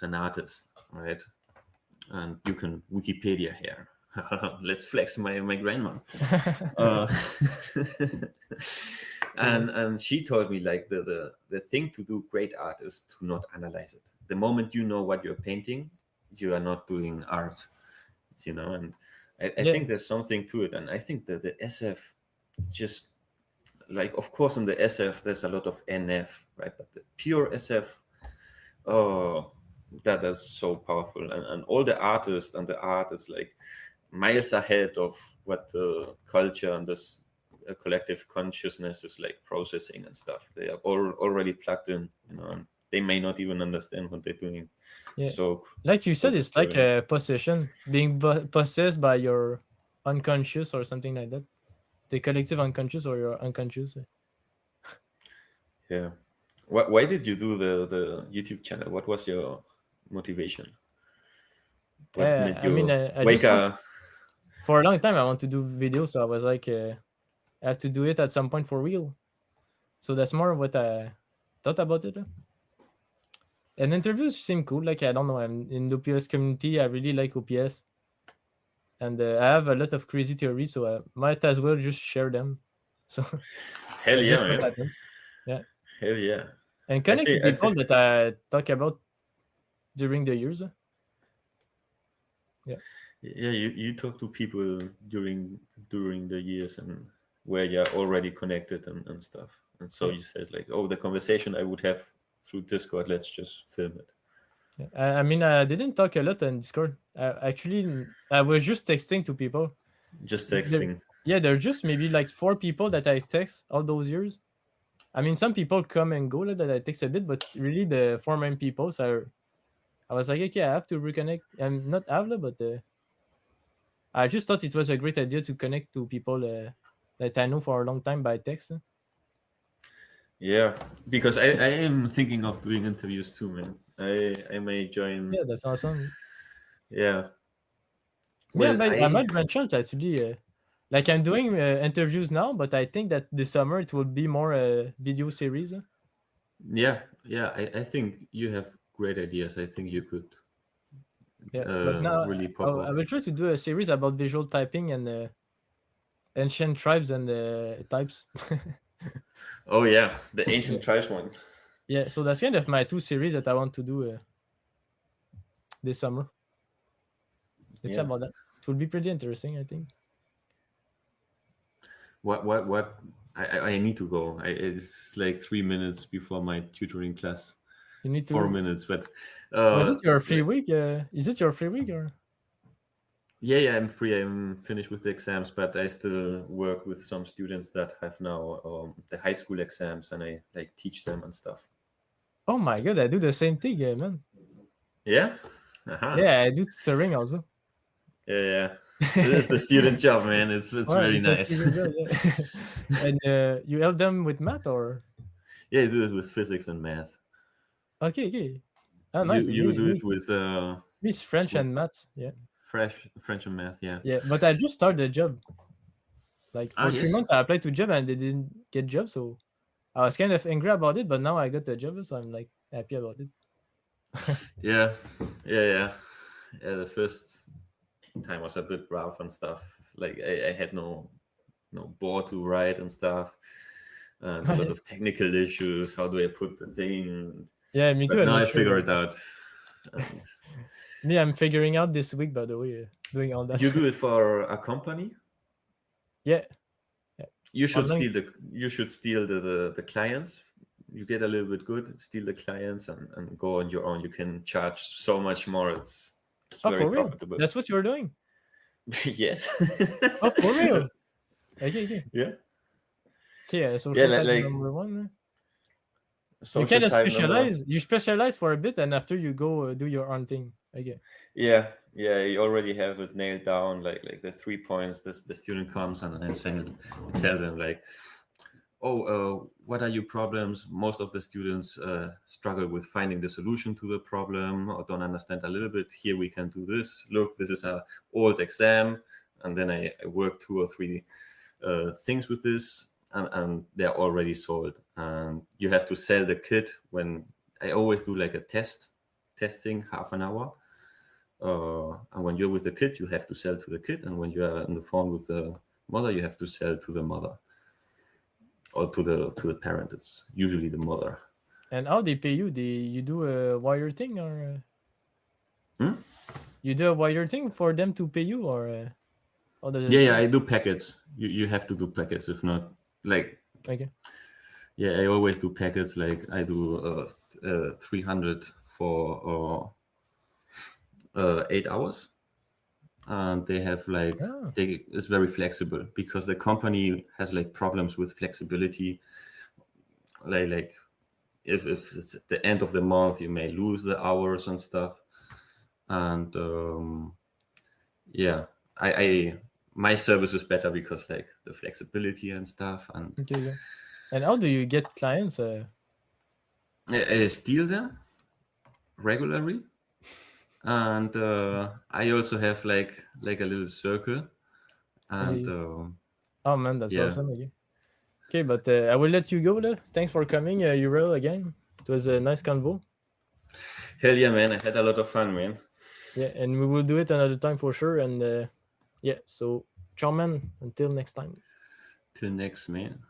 an artist, right? And you can Wikipedia here. Let's flex my grandma. Uh, Yeah, and she told me like the thing to do great art is to not analyze it. The moment you know what you're painting, you are not doing art, And I yeah, think there's something to it. And I think that the SF is just like, of course, in the SF there's a lot of NF, right? But the pure SF, oh, that is so powerful. And all the artists and the art is like miles ahead of what the culture and this collective consciousness is like processing and stuff. They are already plugged in, and they may not even understand what they're doing. yeah. So Like you so said, it's like disturbing. a possession, being possessed by your unconscious or something like that. The collective unconscious or your unconscious. Yeah. Why did you do the YouTube channel? What was your motivation? What Yeah, made I mean, you I wake just want up? for a long time I want to do videos, so I was like, I have to do it at some point for real. So that's more what I thought about it. And interviews seem cool. Like I don't know, I'm in the OPS community. I really like OPS, and I have a lot of crazy theories, so I might as well just share them. So Hell yeah, that's what man. happens. Yeah, Hell yeah. and I connect to think I people think that I talk about during the years. Yeah, yeah, you talk to people during the years and where you're already connected and stuff. And so yeah, you said like, oh, the conversation I would have through Discord, let's just film it. yeah. I mean, I didn't talk a lot on Discord. Actually, I was just texting to people. Just There, texting. yeah, there are just maybe like 4 people that I text all those years. I mean, some people come and go like, that I text a bit, but really the 4 main people. So I was like, okay, I have to reconnect. I'm not Avla, but I just thought it was a great idea to connect to people that I know for a long time by text. Yeah, because I am thinking of doing interviews too, man. I may join. Yeah, that's awesome. Yeah. Yeah, Well, I I might branch out actually. Like I'm doing interviews now, but I think that this summer it will be more a video series. Yeah, yeah. I think you have great ideas. I think you could Yeah, but now really I, pop I off. will try to do a series about visual typing and ancient tribes and types. Oh yeah, the Yeah, ancient tribes one. yeah. So that's kind of my two series that I want to do this summer. It's Yeah. about that. It will be pretty interesting, I think. What? I need to go. It's like 3 minutes before my tutoring class. You need 4 minutes, but was it your free like, week? Is it your free week or? yeah, I'm free. I'm finished with the exams, but I still work with some students that have now the high school exams, and I like teach them and stuff. Oh my god, I do the same thing, man. Yeah. Aha. Yeah, I do tutoring also. Yeah, yeah. It is the student job, man. It's Well, very it's a nice. pretty good job, yeah. And you help them with math or? Yeah, you do it with physics and math. Okay, okay. Oh, You nice. you Me, do me, it me is French with and math. Yeah, French and math. Yeah. yeah. But I just started the job. Like Ah, for three yes. months, I applied to job and they didn't get job, so I was kind of angry about it. But now I got the job, so I'm like happy about it. Yeah, yeah. The first time was a bit rough and stuff. Like I had no board to write and stuff, and a lot of technical issues. How do I put the thing? Yeah, me too. But I'm now not I sure figure about it that. out. And Me, I'm figuring out this week, by the way, doing all that. you do it for a company. Yeah, yeah. Online. You should steal the clients. You get a little bit good, steal the clients, and go on your own. You can charge so much more. It's Oh, very for real? profitable. That's what you're doing? Yes. Oh, for real? Okay, okay. Yeah. Okay, Yeah, social type like number one. You social kind of type number. specialize. You specialize for a bit, and after you go do your own thing. Okay. Yeah, yeah, you already have it nailed down. Like the 3 points. This the student comes and I tell them like, oh, what are your problems? Most of the students struggle with finding the solution to the problem or don't understand a little bit. Here we can do this. Look, this is a old exam, and then I work 2 or 3 things with this, and they're already sold. And you have to sell the kit when I always do like a testing half an hour. And when you're with the kid, you have to sell to the kid, and when you are on the phone with the mother, you have to sell to the mother or to the parent. It's usually the mother. And how they pay you? You do a wire thing or Hmm? you do a wire thing for them to pay you or how does Yeah, it yeah, work? I do packets. You have to do packets. If not, like, Okay. yeah, I always do packets. Like I do 300 for 8 hours, and they have like Ah, they it's very flexible because the company has like problems with flexibility. Like if it's at the end of the month, you may lose the hours and stuff. And yeah, I my service is better because like the flexibility and stuff, and okay, okay. And how do you get clients? I steal them regularly. And I also have like a little circle, and Okay. Oh man, that's yeah. awesome. Okay. Okay, but I will let you go. Though. Thanks for coming, Uriel, again. It was a nice convo. Hell yeah, man! I had a lot of fun, man. Yeah, and we will do it another time for sure. And yeah, so ciao, man. Until next time. Till next, man.